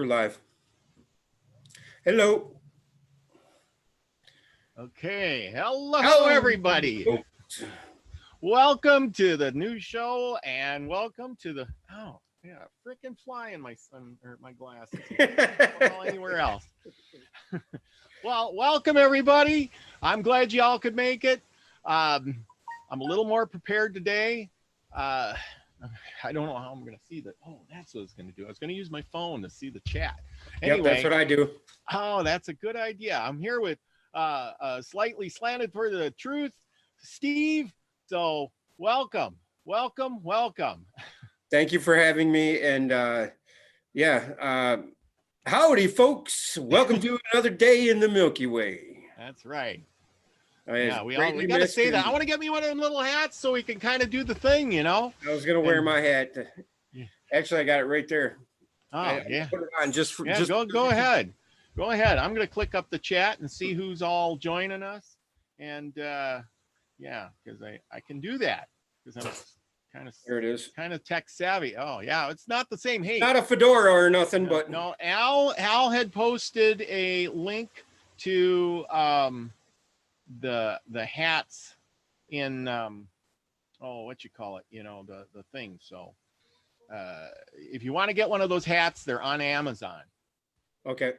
we're live. Hello. Okay. Hello, everybody. Welcome to the new show and welcome to the, oh, yeah, freaking fly in my sun or my glasses. Well, anywhere else. Well, welcome, everybody. I'm glad y'all could make it. I'm a little more prepared today. I don't know how I'm going to see that. Oh, that's what I was going to do. I was going to use my phone to see the chat. Anyway, yep, that's what I do. Oh, that's a good idea. I'm here with Slightly Slanted for the Truth, Steve. So welcome. Thank you for having me. And howdy, folks. Welcome to another day in the Milky Way. That's right. We got to say that. I want to get me one of them little hats so we can kind of do the thing, you know. I was going to wear my hat. Actually, I got it right there. Yeah. Put it on just go ahead. Go ahead. I'm going to click up the chat and see who's all joining us. And because I can do that because I'm kind of tech savvy. Oh yeah, it's not the same. Hey, not a fedora or nothing, but no. Al had posted a link to the hats in what you call it, the thing. So if you want to get one of those hats, they're on Amazon. Okay.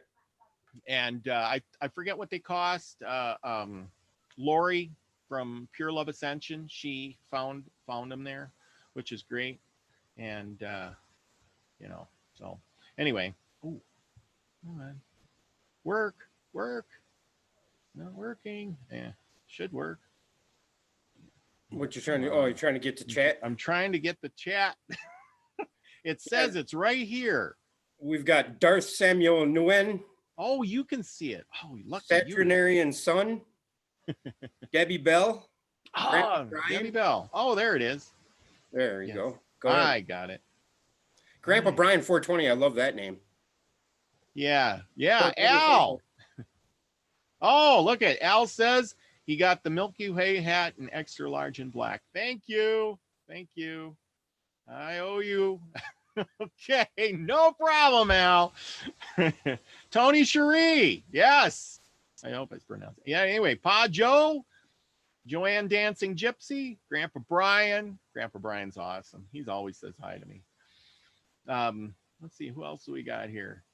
And I forget what they cost. Lori from Pure Love Ascension, she found them there, which is great. And so anyway, come on. Work, not working. Yeah, should work. What you trying to? Oh, you're trying to get the chat. I'm trying to get the chat. It says it's right here. We've got Darth Samuel Nguyen. Oh, you can see it. Oh, lucky Saturnarian Sun. Debbie Bell. Oh, Debbie Bell. Oh, there it is. There you go. I got it. Grandpa Brian 420. I love that name. Yeah. Al. Oh, look at Al says he got the Milky Way hat in extra large and black. Thank you. I owe you. Okay, no problem, Al. Tony Cherie. Yes. I hope it's pronounced. Yeah, anyway, Pa Joe, Joanne Dancing Gypsy, Grandpa Brian. Grandpa Brian's awesome. He's always says hi to me. Let's see, who else do we got here?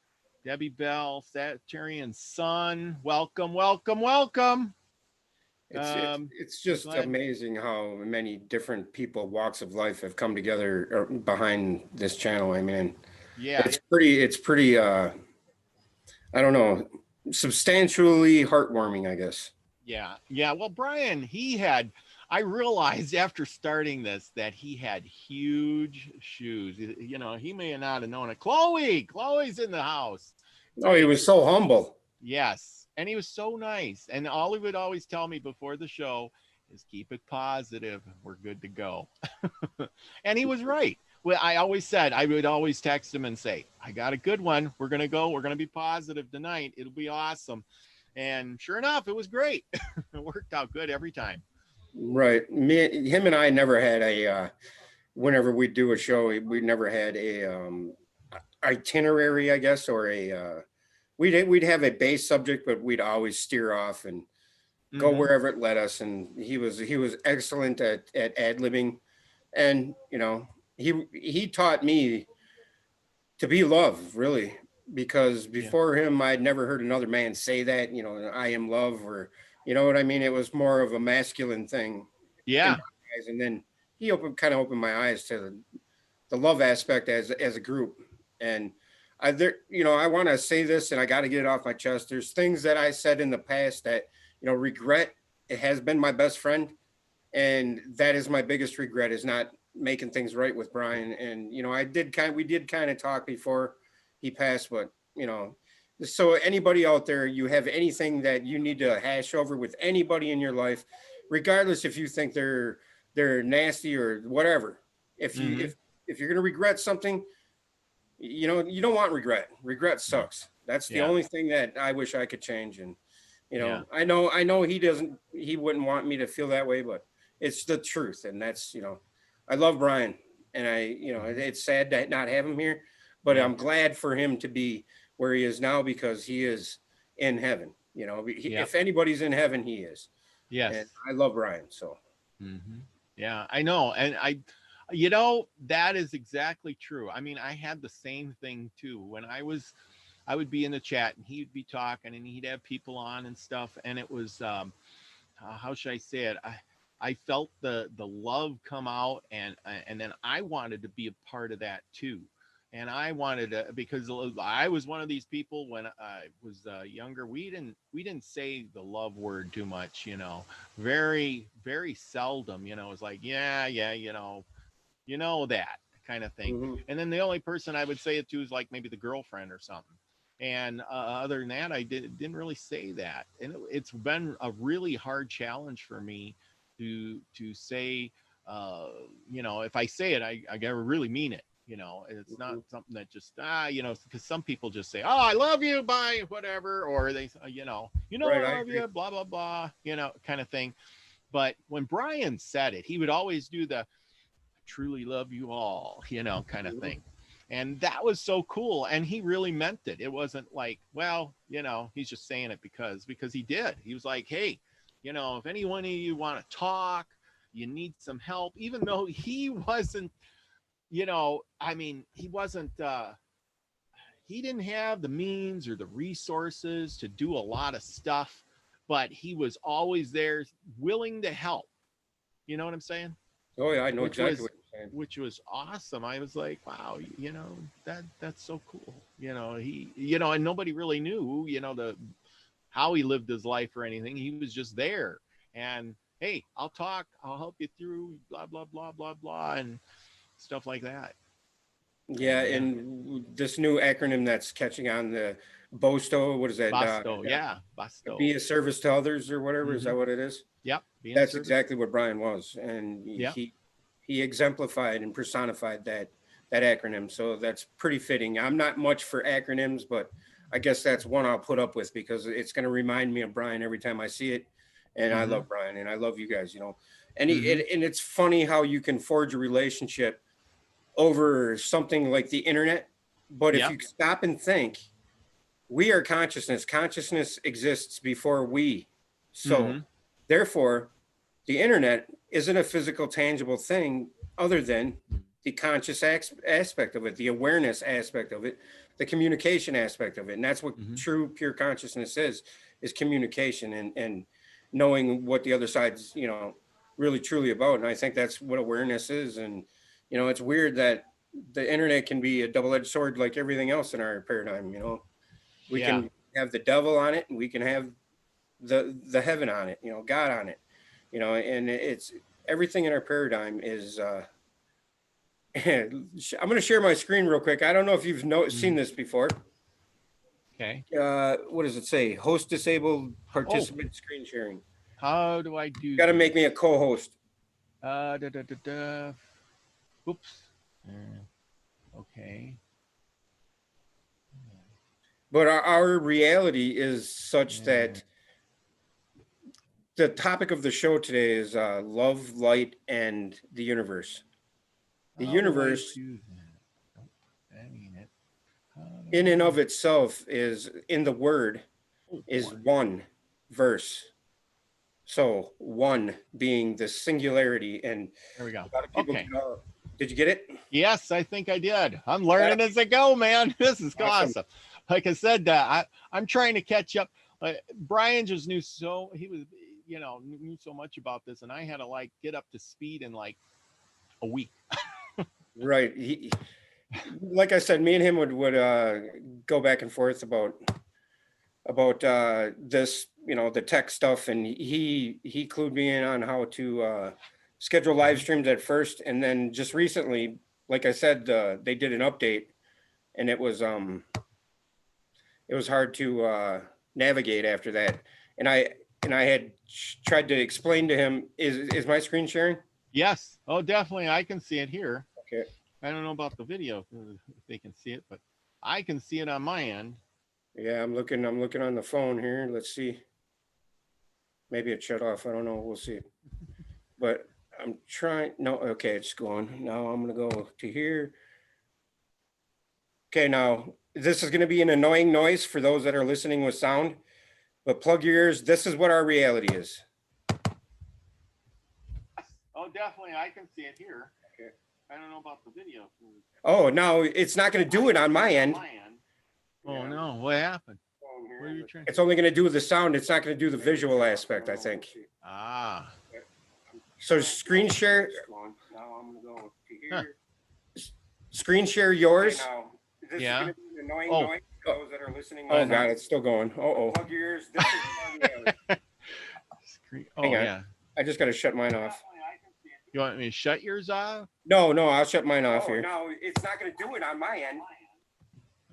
Debbie Bell, Saturnarian Sun. Welcome. It's just amazing how many different people, walks of life, have come together behind this channel. I mean, yeah, it's pretty I don't know, substantially heartwarming, I guess. Yeah. Well, Brian, I realized after starting this that he had huge shoes. He may not have known it. Chloe's in the house. Oh, he was so humble. Yes. And he was so nice. And all he would always tell me before the show is keep it positive. We're good to go. And he was right. Well, I would always text him and say, I got a good one. We're going to go. We're going to be positive tonight. It'll be awesome. And sure enough, it was great. It worked out good every time. Right. Him and I never had whenever we do a show, we never had a itinerary, I guess, or we'd have a base subject, but we'd always steer off and go wherever it led us. And he was excellent at ad-libbing. And, he taught me to be love, really, because before him, I'd never heard another man say that, I am love, or, you know what I mean? It was more of a masculine thing. Yeah. And then he kind of opened my eyes to the love aspect as a group. And I want to say this, and I got to get it off my chest. There's things that I said in the past that, regret. It has been my best friend. And that is my biggest regret, is not making things right with Brian. And, we did kind of talk before he passed, but, so anybody out there, you have anything that you need to hash over with anybody in your life, regardless if you think they're nasty or whatever. If you're going to regret something, you don't want regret. Regret sucks. That's the only thing that I wish I could change. And, I know he wouldn't want me to feel that way, but it's the truth. And that's, I love Brian, and it's sad to not have him here, but Yeah. I'm glad for him to be where he is now because he is in heaven. You know, Yep. if anybody's in heaven, he is. Yes. And I love Brian. So Yeah, I know. And that is exactly true. I mean, I had the same thing too. When I would be in the chat and he'd be talking and he'd have people on and stuff. And it was, how should I say it? I felt the love come out, and then I wanted to be a part of that too. And I wanted to, because I was one of these people when I was younger. We didn't say the love word too much, very, very seldom. It was like, yeah, that kind of thing. mhm. And then the only person I would say it to is like maybe the girlfriend or something. And other than that, I didn't really say that. And it's been a really hard challenge for me to say, if I say it, I gotta really mean it. It's not something that just because some people just say, "Oh, I love you," bye, whatever, or they, Right, I I love agree. you, blah blah blah, kind of thing. But when Brian said it, he would always do the "truly love you all," kind of Mhm. thing. And that was so cool. And he really meant it. It wasn't like, well, he's just saying it because he did. He was like, hey, if any one of you want to talk, you need some help, even though he wasn't, I mean, he didn't have the means or the resources to do a lot of stuff, but he was always there willing to help. You know what I'm saying? Oh yeah, I know which exactly was what you're saying. which was awesome. I was like, wow, that's so cool. He, and nobody really knew, the how he lived his life or anything. He was just there. And hey, I'll talk, I'll help you through blah blah blah blah blah and stuff like that. Yeah, And yeah, and this new acronym that's catching on, the BOSTO, what is that? Basto, yeah, Be Basto. a service to others or whatever. Is Mm-hmm. that what it is? Yep, being a That's service. exactly what Brian was, and Yep. he exemplified and personified that acronym. So that's pretty fitting. I'm not much for acronyms, but I guess that's one I'll put up with because it's going to remind me of Brian every time I see it. And I Mm-hmm. love Brian, and I love you guys. And Mm-hmm. and it's funny how you can forge a relationship over something like the internet. But if Yep. you stop and think, we are consciousness. Consciousness exists before we. So, Mm-hmm. therefore, the internet isn't a physical, tangible thing other than the conscious aspect of it, the awareness aspect of it, the communication aspect of it. And that's what Mm-hmm. true, pure consciousness is communication and knowing what the other side's, really truly about. And I think that's what awareness is. And, it's weird that the internet can be a double-edged sword like everything else in our paradigm. We Yeah. can have the devil on it and we can have the heaven on it, God on it, and it's everything in our paradigm is I'm going to share my screen real quick. I don't know if you've Mm-hmm. seen this before. Okay. What does it say? Host disabled, Oh, participant screen sharing. how do I do Got to make me a this? co-host. Da, da, da, da. Oops. Okay. But our reality is such Uh, that the topic of the show today is love, light, and the universe. The how do I universe do that? Nope, that ain't it. How do in and I? of itself is in the word Oh is boy. one verse. So one being the singularity, and There we go. a lot of people. Okay. Did you get it? Yes, I think I did. I'm Got learning it. as I go, man. This is Awesome. awesome. Like I said, I'm trying to catch up. Brian just knew he was, knew so much about this, and I had to like get up to speed in like a week. Right. Like I said, me and him would go back and forth about this, the tech stuff, and he clued me in on how to schedule live Mhm. streams at first, and then just recently, like I said, they did an update, and it was hard to navigate after that. And I had tried to explain to him, is my screen sharing? Yes. Oh, definitely. I can see it here. Okay. I don't know about the video if they can see it, but I can see it on my end. Yeah, I'm looking on the phone here. Let's see. Maybe it shut off. I don't know. We'll see. But I'm trying. No, okay, it's going. Now I'm gonna go to here. Okay, now this is going to be an annoying noise for those that are listening with sound, but plug your ears. This is what our reality is. Oh, definitely. I can see it here. Okay. I don't know about the video. Oh, no, it's not going to do it on my end. Oh, no. What happened? What are you trying? It's only going to do the sound. It's not going to do the visual aspect, I think. Ah. So screen share. Now I'm going to go to Huh. here. Screen share yours. This Yeah. is going to be an annoying Oh. noise for those that are listening. Oh, God, it's still going. Uh-oh. Plug your ears. This is our reality. Oh, Hang on. yeah. I just got to shut mine off. You want me to shut yours off? No, I'll shut mine off here. No, it's not going to do it on my end.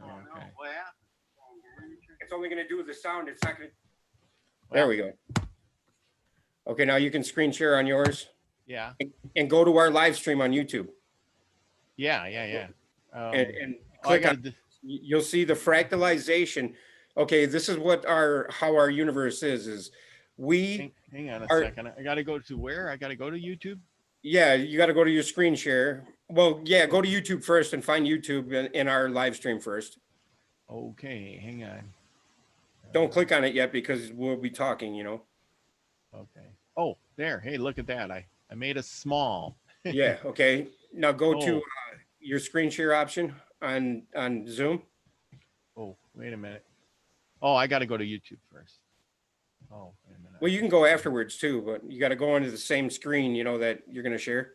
Oh, okay. What happened? It's only going to do the sound. It's not going to. There we go. Okay, now you can screen share on yours Yeah. and go to our live stream on YouTube. Yeah. And Oh, I click gotta on. d- You'll see the fractalization. Okay, this is what how our universe is we hang on a are- second. I got to go to where? I got to go to YouTube? yeah, you got to go to your screen share. Well, yeah, go to YouTube first and find YouTube in our live stream first. Okay, hang on. Don't click on it yet because we'll be talking, you know. Okay. Oh, there. Hey, look at that. I made a small. Yeah, okay. Now go to Oh. your screen share option on Zoom. Oh, wait a minute. Oh, I got to go to YouTube first. Oh, wait a minute. Well, you can go afterwards too, but you got to go onto the same screen, you know, that you're going to share.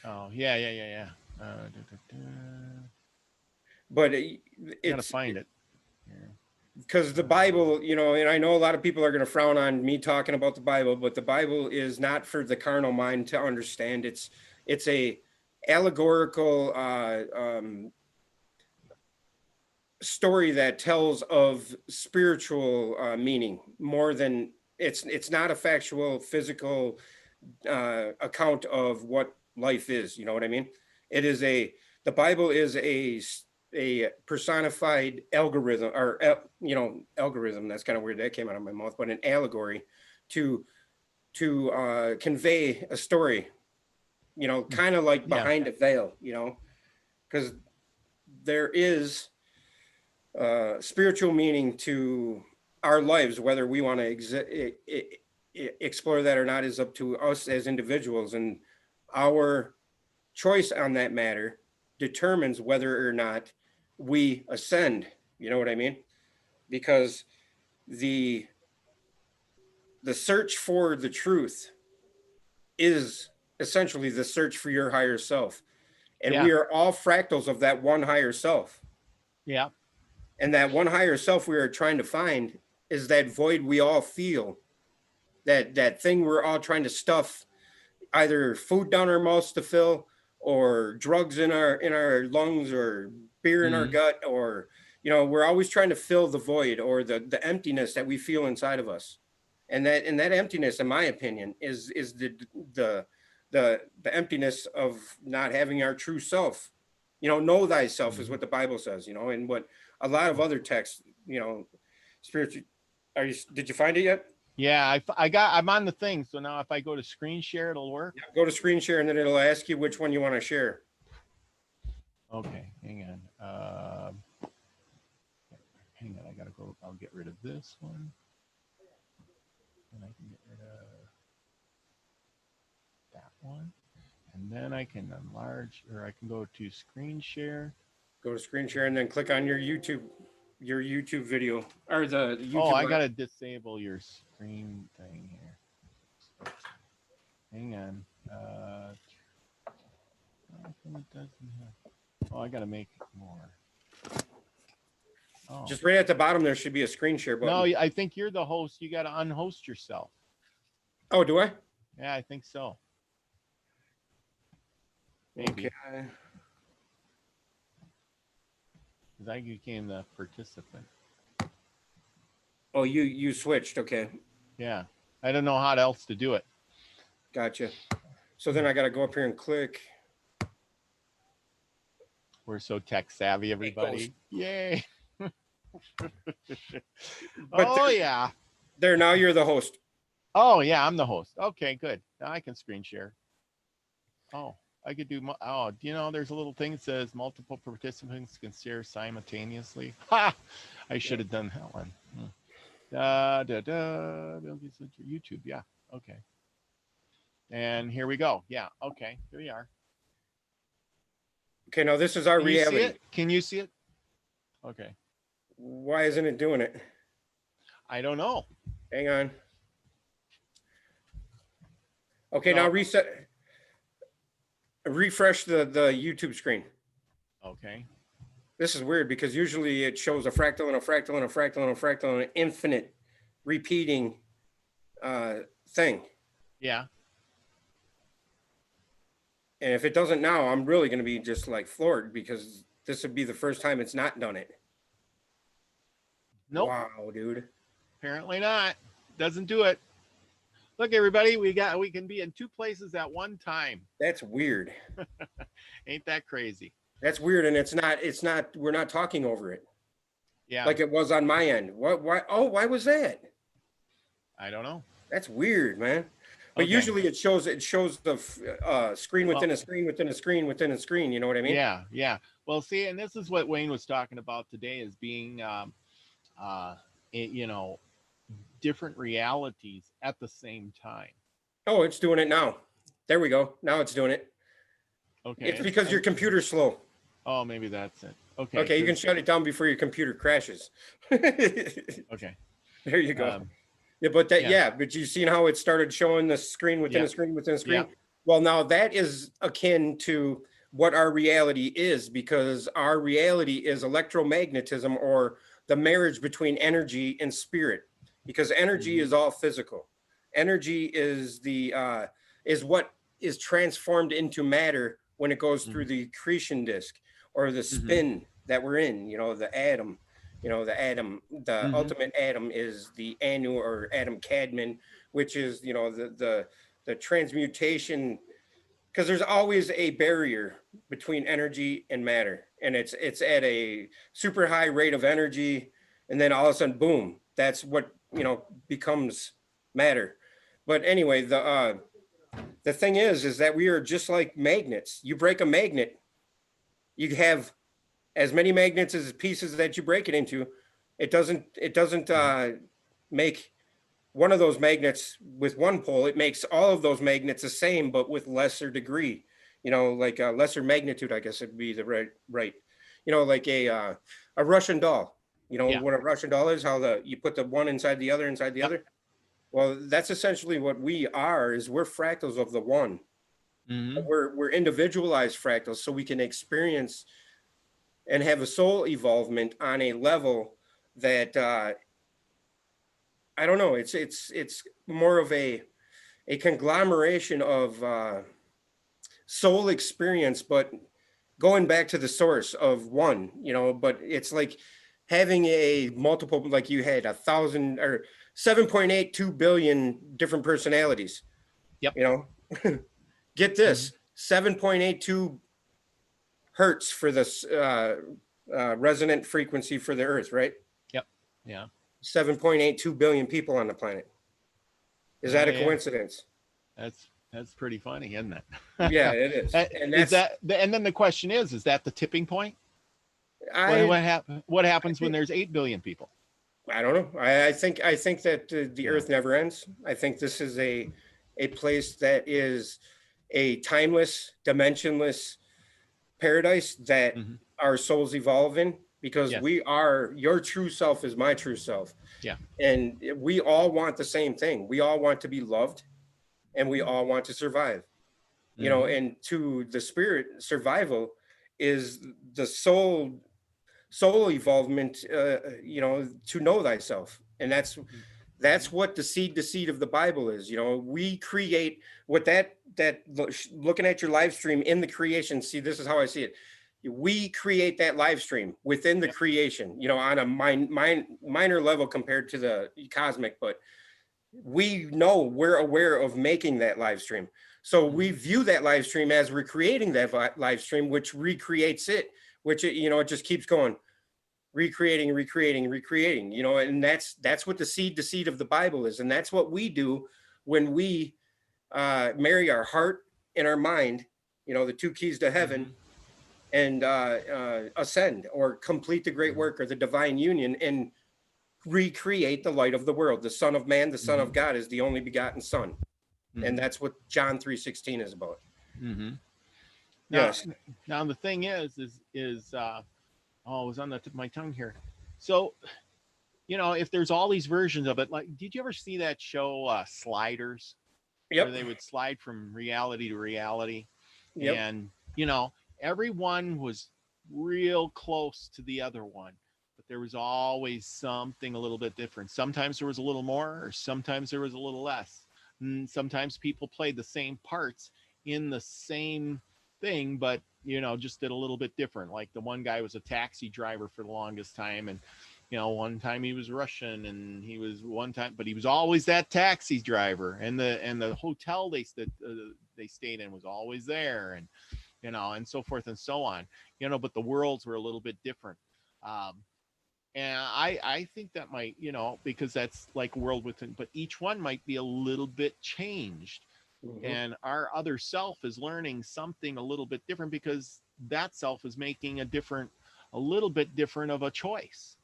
Oh, yeah. But Gotta it's find it. Here. because the Bible, you know, and I know a lot of people are going to frown on me talking about the Bible, but the Bible is not for the carnal mind to understand. It's a allegorical story that tells of spiritual meaning more than it's not a factual physical account of what life is. You know what I mean? The Bible is a personified algorithm or algorithm. That's kind of weird. That came out of my mouth, but an allegory to convey a story, you know, kind of like behind a veil, you know, because there is spiritual meaning to our lives. Whether we want to explore that or not is up to us as individuals, and our choice on that matter determines whether or not we ascend. You know what I mean? Because the search for the truth is essentially the search for your higher self, and we are all fractals of that one higher self. Yeah. And that one higher self we are trying to find is that void we all feel, that thing we're all trying to stuff, either food down our mouths to fill, or drugs in our lungs, or beer in our gut, or, you know, we're always trying to fill the void or the emptiness that we feel inside of us. And that emptiness, in my opinion, is the emptiness of not having our true self. You know thyself is what the Bible says, you know, and what a lot of other texts, you know, spiritual. Did you find it yet? Yeah, I'm on the thing. So now if I go to screen share, it'll work. Yeah, go to screen share and then it'll ask you which one you want to share. Okay, hang on. Hang on, I gotta go. I'll get rid of this one. And I can get rid of that one. And then I can enlarge, or I can go to screen share. Go to screen share and then click on your YouTube video, or the YouTube. Oh, I gotta disable your screen thing here. Hang on. Oh, I gotta make it more. Oh. Just right at the bottom there should be a screen share button. No, I think you're the host. You gotta unhost yourself. Oh, do I? Yeah, I think so. Maybe. Okay. Because I became the participant. Oh, you switched. Okay, Yeah. I don't know how else to do it. gotcha. So then I got to go up here and click. We're so tech savvy, everybody. Yay. But yeah. There, now you're the host. Oh, yeah, I'm the host. Okay, good. Now I can screen share. Oh, I could do. Oh, you know, there's a little thing that says multiple participants can share simultaneously. Ha! I should have done that one. YouTube. Yeah. Okay. And here we go. Yeah. Okay. Here we are. Okay, now this is our Can you see reality. it? Can you see it? Okay. Why isn't it doing it? I don't know. Hang on. Okay, No. now refresh the YouTube screen. Okay. This is weird because usually it shows a fractal and a fractal and a fractal and a fractal and an infinite repeating thing. Yeah. And if it doesn't now, I'm really going to be just like floored because this would be the first time it's not done it. Nope. Wow, dude. Apparently not. Doesn't do it. Look, everybody, we can be in two places at one time. That's weird. Ain't that crazy? That's weird. And we're not talking over it. Yeah. Like it was on my end. Why was that? I don't know. That's weird, man. But Okay. usually it shows the screen within a screen within a screen within a screen. You know what I mean? Yeah. Yeah. Well, see, and this is what Wayne was talking about today is being, you know, different realities at the same time. Oh, it's doing it now. There we go. Now it's doing it. Okay. It's because your computer's slow. Oh, maybe that's it. Okay. Okay, you can shut it down before your computer crashes. Okay. There you go. Yeah, but you seen how it started showing the screen within a screen within a screen? Yeah. Well, now that is akin to what our reality is, because our reality is electromagnetism, or the marriage between energy and spirit, because energy is all physical. Energy is is what is transformed into matter when it goes through the accretion disk or the spin that we're in, you know, the atom. You know, the ultimate atom is the Anu or Adam Cadman, which is, you know, the transmutation, because there's always a barrier between energy and matter, and it's at a super high rate of energy, and then all of a sudden, boom, that's what, you know, becomes matter. But anyway, the thing is that we are just like magnets. You break a magnet, you have as many magnets as pieces that you break it into. It doesn't make one of those magnets with one pole. It makes all of those magnets the same, but with lesser degree, you know, like a lesser magnitude, I guess it'd be the right, you know, like a Russian doll, you know, what a Russian doll is, how you put the one inside the other, other. Well, that's essentially what we are, is we're fractals of the one. We're individualized fractals, so we can experience and have a soul evolvement on a level that I don't know. It's more of a conglomeration of soul experience, but going back to the source of one, you know. But it's like having a multiple, like you had 1,000 or 7.82 billion different personalities. Yep. You know, get this, 7.82 hertz for this resonant frequency for the Earth, right? Yep. Yeah. 7.82 billion people on the planet. Is that a coincidence? That's pretty funny, isn't it? Yeah, it is. And is that, and then the question is that the tipping point? What happens when there's 8 billion people? I don't know. I think that the Earth never ends. I think this is a place that is a timeless, dimensionless paradise that our souls evolve in, because we are, your true self is my true self. Yeah. And we all want the same thing. We all want to be loved, and we all want to survive. You know, and to the spirit, survival is the soul evolvement, you know, to know thyself. And that's what the seed of the Bible is. You know, we create what that looking at your live stream in the creation. See, this is how I see it. We create that live stream within the creation, you know, on a minor level compared to the cosmic, but we know, we're aware of making that live stream. So we view that live stream as we're creating that live stream, which recreates it, which, you know, it just keeps going, recreating, you know, and that's what the seed of the Bible is. And that's what we do when we marry our heart and our mind, and we you know, the two keys to heaven, and ascend or complete the great work or the divine union and recreate the light of the world. The Son of Man, the Son of God, is the only begotten Son, and that's what John 3:16 is about. Now, Yes. now the thing is oh, it was on the tip of my tongue here. So, you know, if there's all these versions of it, like, did you ever see that show Sliders? Yep. Where they would slide from reality to reality. Yep. And, you know, everyone was real close to the other one, but there was always something a little bit different. Sometimes there was a little more, or sometimes there was a little less. And sometimes people played the same parts in the same thing, but, you know, just did a little bit different. Like the one guy was a taxi driver for the longest time, and you know, one time he was Russian, and he was one time, but he was always that taxi driver, and the hotel they stayed in was always there, and you know, and so forth and so on, you know. But the worlds were a little bit different, and I think that might, you know, because that's like a world within, but each one might be a little bit changed, and our other self is learning something a little bit different because that self is making a little bit different of a choice.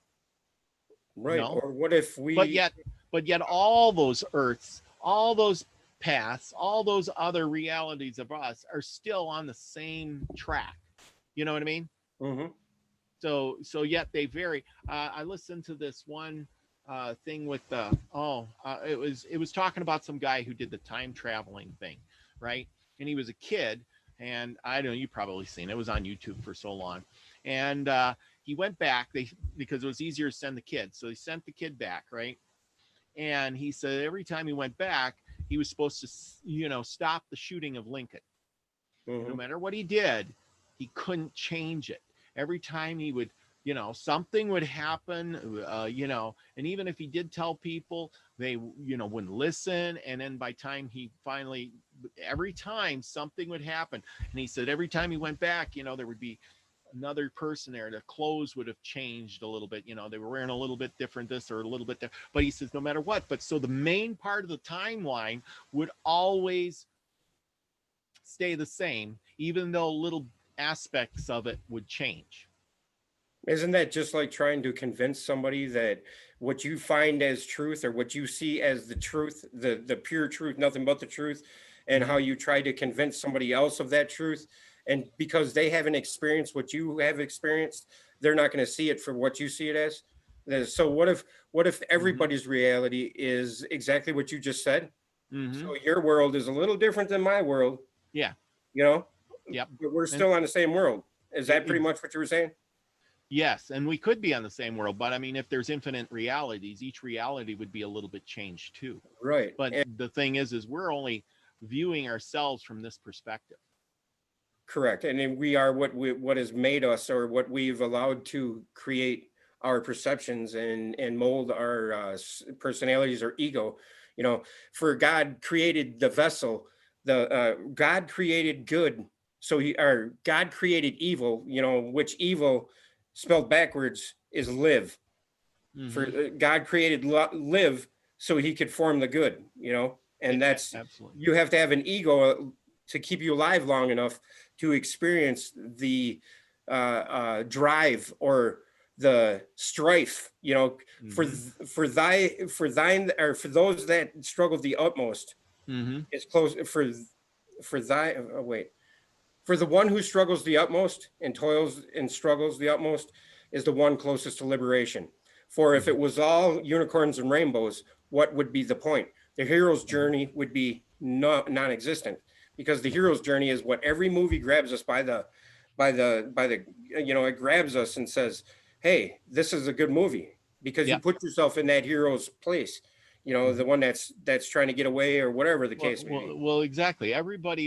Right. No. Or what if we? But yet all those earths, all those paths, all those other realities of us are still on the same track. You know what I mean? So yet they vary. I listened to this one thing with the it was talking about some guy who did the time traveling thing, right? And he was a kid, and I don't know, you probably seen it. It was on YouTube for so long, and he went back because it was easier to send the kid, so he sent the kid back, right? And he said every time he went back, he was supposed to, you know, stop the shooting of Lincoln. No matter what he did, he couldn't change it. Every time he would, you know, something would happen, you know, and even if he did tell people, they, you know, wouldn't listen. And then by time he finally, every time something would happen. And he said every time he went back, you know, there would be another person there. Their clothes would have changed a little bit. You know, they were wearing a little bit different this or a little bit different. But he says no matter what. But so the main part of the timeline would always stay the same, even though little aspects of it would change. Isn't that just like trying to convince somebody that what you find as truth or what you see as the truth, the pure truth, nothing but the truth, and how you try to convince somebody else of that truth? And because they haven't experienced what you have experienced, they're not going to see it for what you see it as. So what if everybody's reality is exactly what you just said? So your world is a little different than my world. Yeah. You know? Yep. But we're still on the same world. Is that pretty It- much what you were saying? Yes, and we could be on the same world, but I mean, if there's infinite realities, each reality would be a little bit changed too. Right. But And the thing is we're only viewing ourselves from this perspective. correct. And then we are what has made us, or what we've allowed to create our perceptions and mold our personalities or ego. You know, for God created the vessel, the God created good. So God created evil, you know, which evil spelled backwards is live. For God created live so he could form the good, you know, and that's, Absolutely. you have to have an ego to keep you alive long enough to experience the drive or the strife, you know, for thine, or for those that struggle the utmost, is close for thy wait for the one who struggles the utmost and toils and struggles the utmost is the one closest to liberation. For if it was all unicorns and rainbows, what would be the point? The hero's journey would be non-existent, because the hero's journey is what every movie grabs us by the, you know, it grabs us and says, hey, this is a good movie, because you put yourself in that hero's place, you know, the one that's trying to get away or whatever the case may be. Well, exactly. Everybody,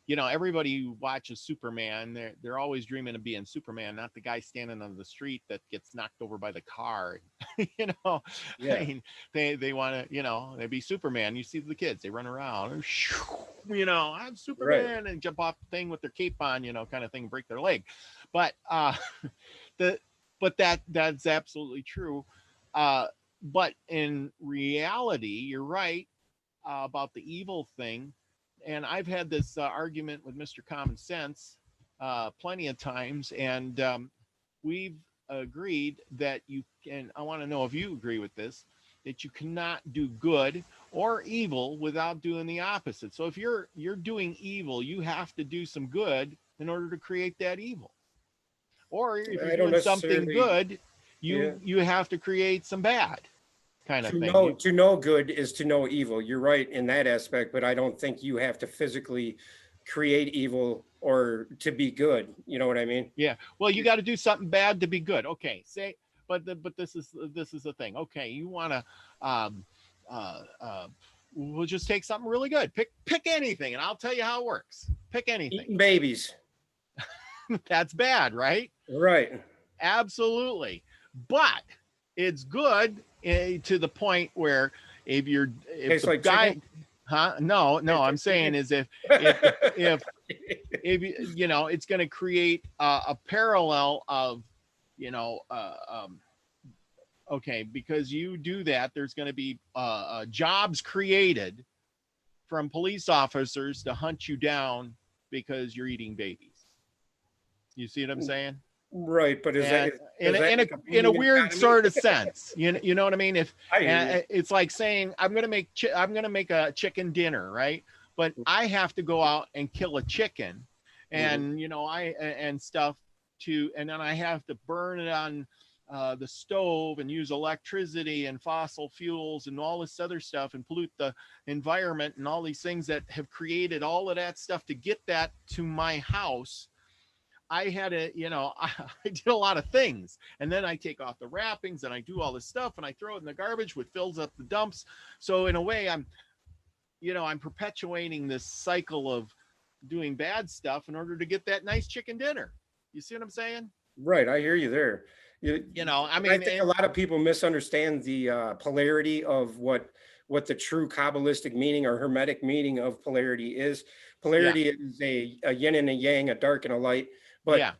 you know, everybody who watches Superman, they're always dreaming of being Superman, not the guy standing on the street that gets knocked over by the car. You know, I mean, they want to, you know, they be Superman. You see the kids, they run around, you know, I'm Superman, and jump off the thing with their cape on, you know, kind of thing, break their leg. But that's absolutely true. But in reality, you're right about the evil thing. I've had this argument with Mr. Common Sense plenty of times, and we've agreed that you can. I want to know if you agree with this, that you cannot do good or evil without doing the opposite. So if you're doing evil, you have to do some good in order to create that evil. Or if you're I don't doing something necessarily. good, Yeah. you have to create some bad kind of To thing. know good is to know evil. You're right in that aspect, but I don't think you have to physically create evil or to be good. You know what I mean? Yeah. Well, you got to do something bad to be good. Okay. Say, but this is the thing. Okay, you want to, um, we'll just take something really good. Pick anything, and I'll tell you how it works. Pick anything. Eating babies. That's bad, right? Right. Absolutely. But it's good to the point where if Tastes the like guy, chicken? no, Tastes I'm like saying chicken? is if you know, it's going to create a parallel of, you know, okay, because you do that, there's going to be jobs created from police officers to hunt you down because you're eating babies. You see what I'm saying? Right, but is that And does that make a booming in a weird economy? sort of sense, you know what I mean? If I hear you. it's like saying I'm gonna make a chicken dinner, right? But I have to go out and kill a chicken, and you know and stuff and then I have to burn it on the stove and use electricity and fossil fuels and all this other stuff and pollute the environment and all these things that have created all of that stuff to get that to my house. I had to, you know, I did a lot of things, and then I take off the wrappings and I do all this stuff and I throw it in the garbage, which fills up the dumps. So in a way, I'm perpetuating this cycle of doing bad stuff in order to get that nice chicken dinner. You see what I'm saying? Right, I hear you there. You know, I mean, I think a lot of people misunderstand the polarity of what the true Kabbalistic meaning or Hermetic meaning of polarity is. Polarity is a yin and a yang, a dark and a light, but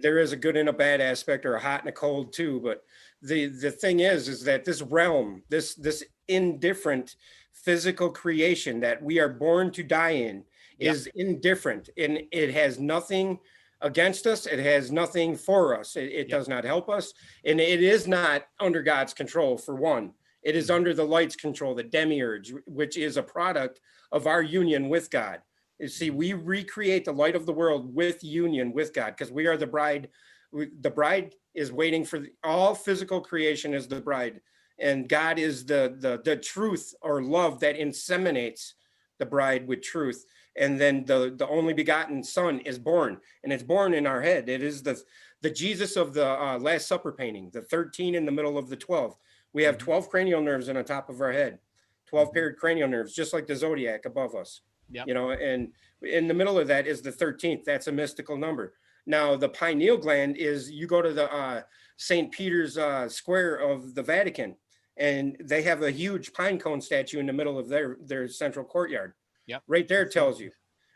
there is a good and a bad aspect, or a hot and a cold too. But the thing is that this realm, this indifferent physical creation that we are born to die in, is indifferent, and it has nothing against us. It has nothing for us. It does not help us, and it is not under God's control. For one, it is under the light's control, the demiurge, which is a product of our union with God. You see, we recreate the light of the world with union with God, because we are the bride. The bride is waiting for all physical creation is the bride, and God is the truth or love that inseminates the bride with truth. And then the only begotten Son is born, and it's born in our head. It is the Jesus of the Last Supper painting, the 13 in the middle of the 12. We have 12 cranial nerves on the top of our head, 12 paired cranial nerves, just like the zodiac above us. You know, and in the middle of that is the 13th. That's a mystical number. Now, the pineal gland is, you go to the St. Peter's Square of the Vatican, and they have a huge pine cone statue in the middle of their central courtyard. Right there tells you.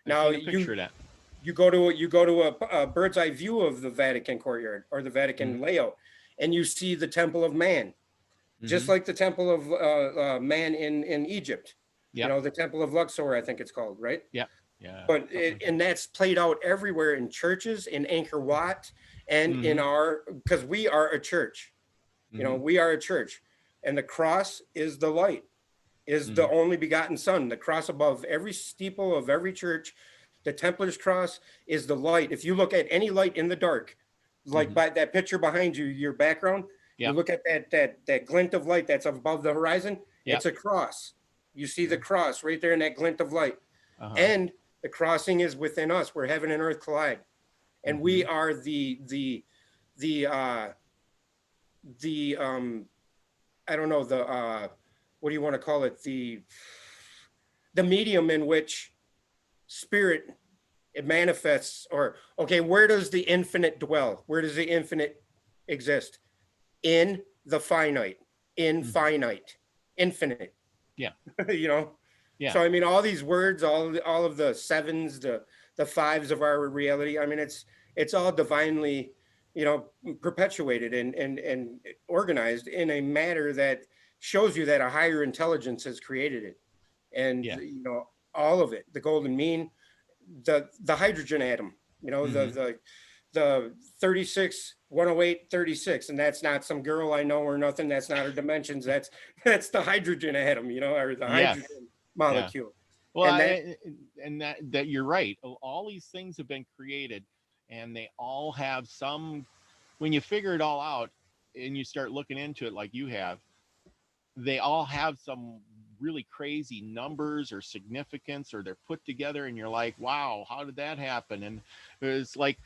Now you go to a bird's eye view of the Vatican courtyard or the Vatican layout, and you see the Temple of Man, just like the Temple of Man in Egypt. You know, the Temple of Luxor, I think it's called, right? But and that's played out everywhere in churches, in Angkor Wat, and in because we are a church. You know, we are a church, and the cross is the light. Is the only begotten Son. The cross above every steeple of every church, the Templar's cross, is the light. If you look at any light in the dark, like by that picture behind you, your background, you look at that glint of light that's above the horizon, it's a cross. You see the cross right there in that glint of light. And the crossing is within us, where heaven and earth collide. And we are the I don't know, what do you want to call it? The medium in which spirit, it manifests. Or, okay, where does the infinite dwell? Where does the infinite exist? In the finite, infinite, infinite. You know? So, I mean, all these words, all of the sevens, the fives of our reality, I mean, it's all divinely, you know, perpetuated and organized in a manner that shows you that a higher intelligence has created it. And, you know, all of it, the golden mean, the hydrogen atom, you know, the 36 108 36, and that's not some girl I know or nothing. That's not her dimensions. That's the hydrogen atom, you know, or the Yes. hydrogen molecule. Well, And that you're right. All these things have been created, and they all have some. When you figure it all out, and you start looking into it like you have, they all have some really crazy numbers or significance, or they're put together, and you're like, wow, how did that happen? And it's like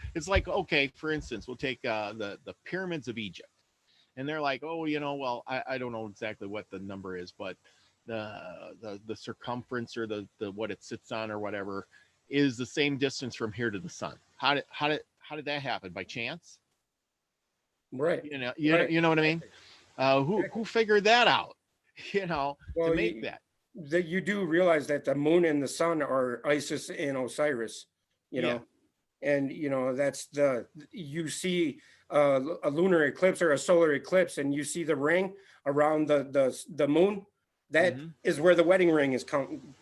okay, for instance, we'll take the pyramids of Egypt, and they're like, oh, you know, well, I don't know exactly what the number is, but the circumference or the what it sits on or whatever is the same distance from here to the sun. How did that happen? By chance? right. You know what I mean? Who figured that out? You know, Well, to make that. You do realize that the moon and the sun are Isis and Osiris, you know, and you know that's you see a lunar eclipse or a solar eclipse, and you see the ring around the moon. That is where the wedding ring is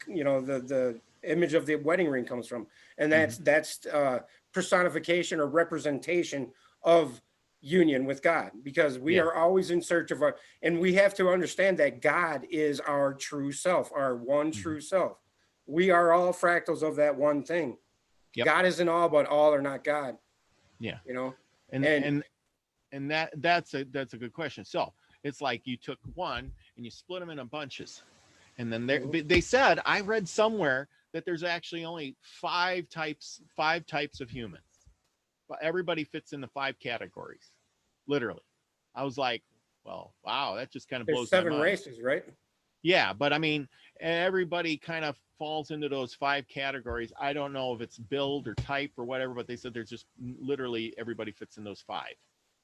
you know, the image of the wedding ring comes from, and that's personification or representation of union with God, because we are always in search of and we have to understand that God is our true self, our one true self. We are all fractals of that one thing. God isn't all, but all are not God. Yeah. You know, and that's a good question. So it's like you took one and you split them into bunches, and then they said, I read somewhere that there's actually only five types of humans, but everybody fits into 5 categories, literally. I was like, well, wow, that just kind of blows my mind. There's 7 races, right? Yeah, but I mean, everybody kind of falls into those 5 categories. I don't know if it's build or type or whatever, but they said there's just literally everybody fits in those 5.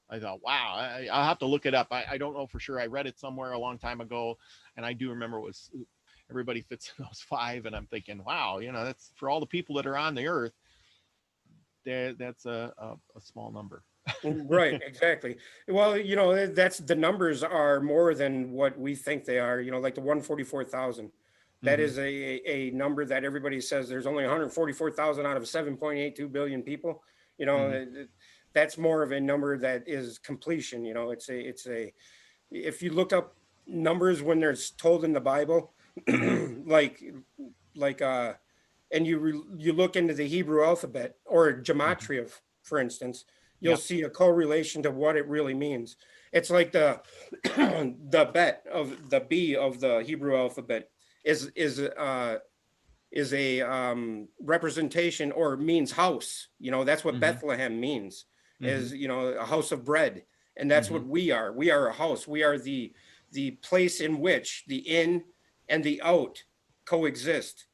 I thought, wow, I'll have to look it up. I don't know for sure. I read it somewhere a long time ago, and I do remember it was everybody fits in those 5. And I'm thinking, wow, you know, that's for all the people that are on the earth. That's a small number. Right, exactly. Well, you know, that's the numbers are more than what we think they are. You know, like the 144,000. That is a number that everybody says there's only 144,000 out of 7.82 billion people. You know, that's more of a number that is completion. You know, it's a if you look up numbers when they're told in the Bible, like and you look into the Hebrew alphabet or gematria, for instance, you'll see a correlation to what it really means. It's like the the B of the Hebrew alphabet is a representation, or means house. You know, that's what Bethlehem means, is, you know, a house of bread. And that's what we are. We are a house. We are the place in which the in and the out coexist.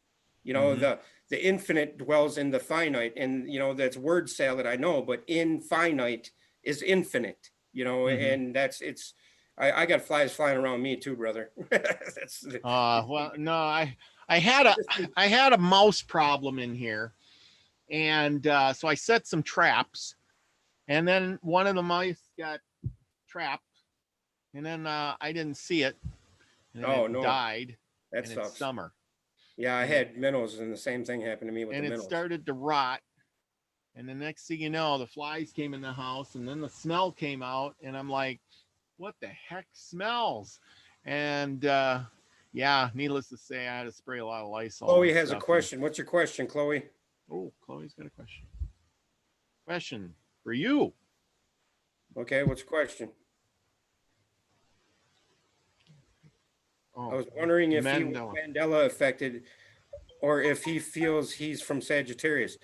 You know, the infinite dwells in the finite, and, you know, that's word salad, I know, but infinite is infinite, you know, and I got flies flying around me too, brother. Well, no, I had a mouse problem in here, and so I set some traps, and then one of the mice got trapped, and then I didn't see it, and then it died. That and sucks. It's summer. Yeah, I had minnows, and the same thing happened to me with the minnows. And it started to rot. And the next thing you know, the flies came in the house, and then the smell came out, and I'm like, what the heck smells? And yeah, needless to say, I had to spray a lot of Lysol. Chloe has a question. What's your question, Chloe? Oh, Chloe's got a question. Question for you. Okay, what's your question? Oh, I was wondering if he was Mandela affected, or if he feels he's from Sagittarius.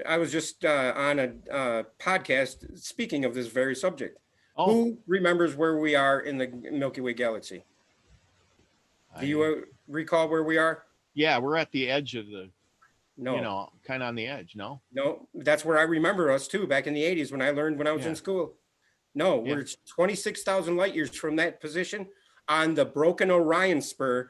I was just on a podcast speaking of this very subject. Who remembers where we are in the Milky Way galaxy? Do you recall where we are? Yeah, we're at the edge of the, no, you know, kind of on the edge. No, that's where I remember us too, back in the 80s when I learned when I was in school. No, we're 26,000 light years from that position on the broken Orion spur,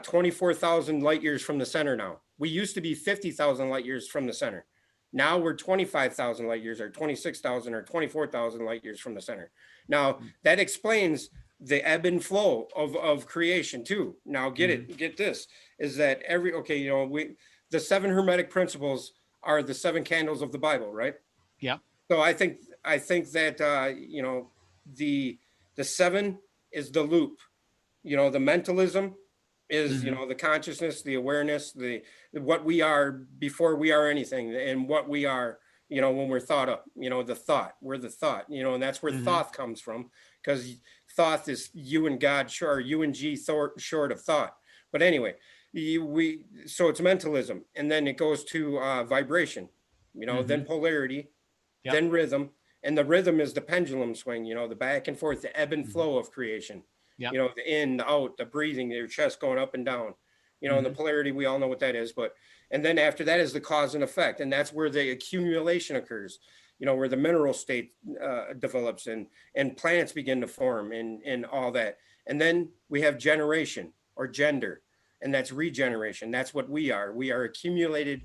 24,000 light years from the center now. We used to be 50,000 light years from the center. Now we're 25,000 light years, or 26,000 or 24,000 light years from the center. Now that explains the ebb and flow of creation too. Now get this, is that the 7 Hermetic principles are the 7 candles of the Bible, right? Yeah. So I think that the 7 is the loop. The mentalism is the consciousness, the awareness, the what we are before we are anything, and what we are when we're thought up. The thought, we're the thought. And that's where thought comes from, because thought is you and God, sure, you and G short of thought. But anyway, so it's mentalism, and then it goes to vibration. Then polarity, Yep. then rhythm, and the rhythm is the pendulum swing. The back and forth, the ebb and flow of creation. Yep. The in, the out, the breathing, your chest going up and down. And the polarity, we all know what that is. And then after that is the cause and effect, and that's where the accumulation occurs. Where the mineral state develops, and planets begin to form, and all that. And then we have generation or gender, and that's regeneration. That's what we are. We are accumulated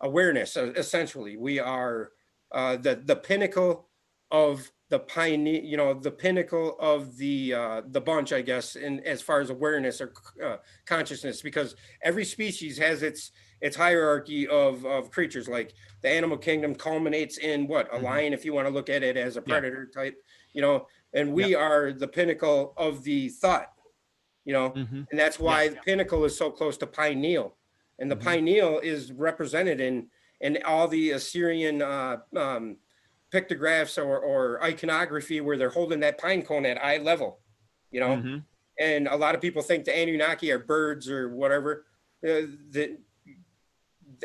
awareness. Essentially, we are the pinnacle of the pioneer, the pinnacle of the bunch, I guess, in as far as awareness or consciousness, because every species has its hierarchy of creatures. Like the animal kingdom culminates in what? A lion, if you want to look at it as a predator type, and we are the pinnacle of the thought, and that's why the pinnacle is so close to pineal, and the pineal is represented in all the Assyrian pictographs or iconography, where they're holding that pine cone at eye level, and a lot of people think the Anunnaki are birds or whatever. The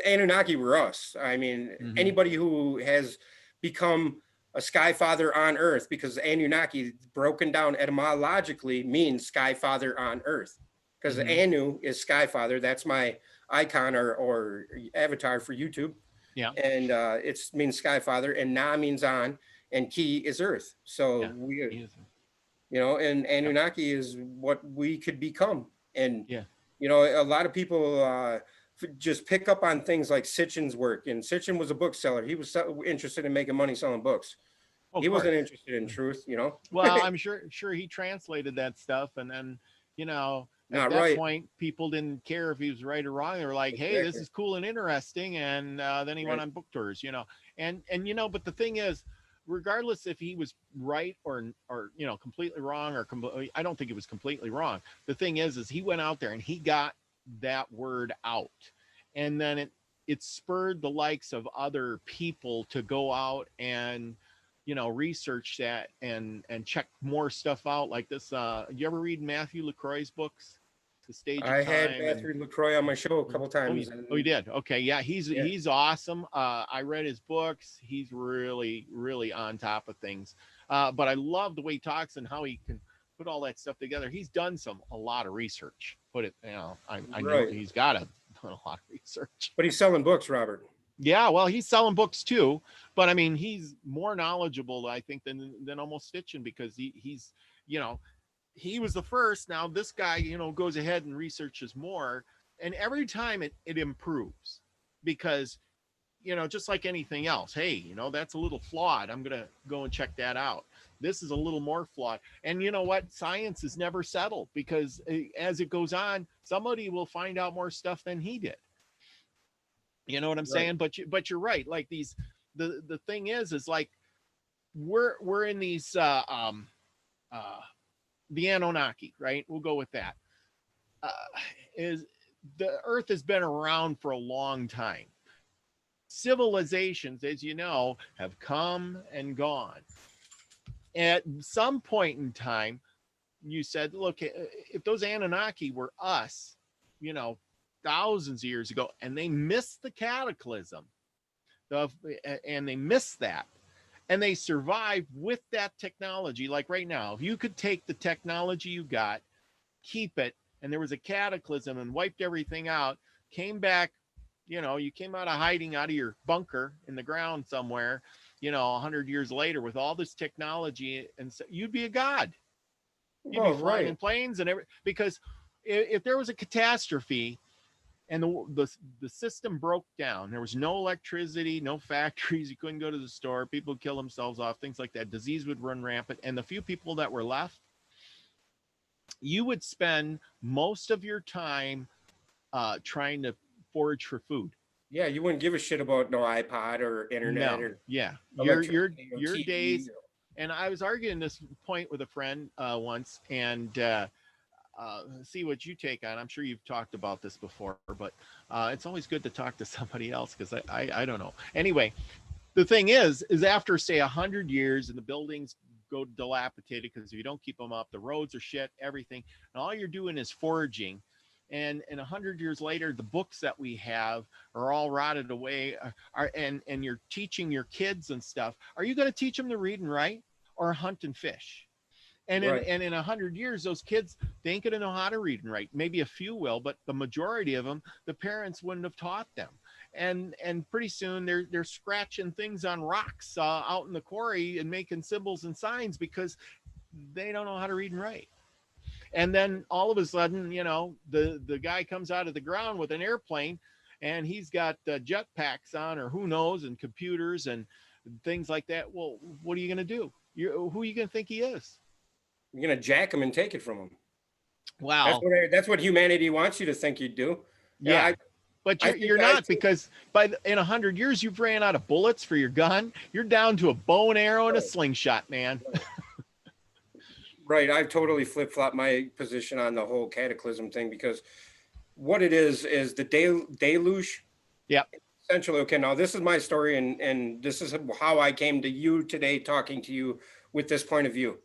Anunnaki were us. I mean, anybody who has become a sky father on earth, because Anunnaki, broken down etymologically, means sky father on earth, because Anu is sky father. That's my icon or avatar for YouTube. Yeah. And it means sky father, and Na means on, and Ki is earth. So we, and Anunnaki is what we could become. And, a lot of people just pick up on things like Sitchin's work. And Sitchin was a bookseller. He was so interested in making money selling books. He wasn't interested in truth, Well, I'm sure he translated that stuff, and then, at that point, people didn't care if he was right or wrong. They were like, "Hey, this is cool and interesting," and then he went on book tours, And but the thing is, regardless if he was right or completely wrong, or I don't think it was completely wrong. The thing is he went out there and he got that word out, and then it spurred the likes of other people to go out and research that and check more stuff out, like this. You ever read Matthew LaCroix's books? The Stage of Time. I had Matthew LaCroix on my show a couple times. Oh, you did? Okay, yeah, he's awesome. I read his books. He's really, really on top of things. But I love the way he talks and how he can put all that stuff together. He's done a lot of research. I know he's got a lot of research. But he's selling books, Robert. Yeah, well, he's selling books too, but I mean, he's more knowledgeable, I think, than almost Stitchin, because he's he was the first. Now this guy, goes ahead and researches more, and every time it improves, because just like anything else, hey, that's a little flawed. I'm gonna go and check that out. This is a little more flawed, and you know what? Science is never settled, because as it goes on, somebody will find out more stuff than he did. You know what I'm saying? But you're right. Like the thing is like we're in these the Anunnaki, right? We'll go with that. Is the Earth has been around for a long time. Civilizations, as you know, have come and gone. At some point in time, you said, look, if those Anunnaki were us, thousands of years ago, and they missed the cataclysm, and they missed that, and they survived with that technology. Like right now, if you could take the technology you got, keep it, and there was a cataclysm and wiped everything out, came back, you came out of hiding, out of your bunker in the ground somewhere, 100 years later with all this technology, and so you'd be a god. You'd be flying in planes and everything, because if there was a catastrophe, and the system broke down. There was no electricity, no factories. You couldn't go to the store. People would kill themselves off, things like that. Disease would run rampant. And the few people that were left, you would spend most of your time trying to forage for food. Yeah, you wouldn't give a shit about no iPod or internet No, or yeah, electricity or your TV. days. And I was arguing this point with a friend once, and see what you take on. I'm sure you've talked about this before, but it's always good to talk to somebody else, because I don't know. Anyway, the thing is after say 100 years and the buildings go dilapidated because if you don't keep them up, the roads are shit, everything, and all you're doing is foraging. And 100 years later, the books that we have are all rotted away. And you're teaching your kids and stuff. Are you going to teach them to read and write or hunt and fish? And Right. in 100 years, those kids, they ain't going to know how to read and write. Maybe a few will, but the majority of them, the parents wouldn't have taught them. And pretty soon they're scratching things on rocks out in the quarry and making symbols and signs because they don't know how to read and write. And then all of a sudden, you know, the guy comes out of the ground with an airplane and he's got jet packs on, or who knows, and computers and things like that. Well, what are you going to do? Who are you going to think he is? You're gonna jack them and take it from them. Wow. That's what humanity wants you to think you'd do. Yeah. But I think- you're not, because in 100 years, you've ran out of bullets for your gun. You're down to a bow and arrow and a slingshot, man. Right. I've totally flip-flopped my position on the whole cataclysm thing, because what it is the deluge. Yeah. Essentially, okay, now this is my story, and this is how I came to you today, talking to you with this point of view.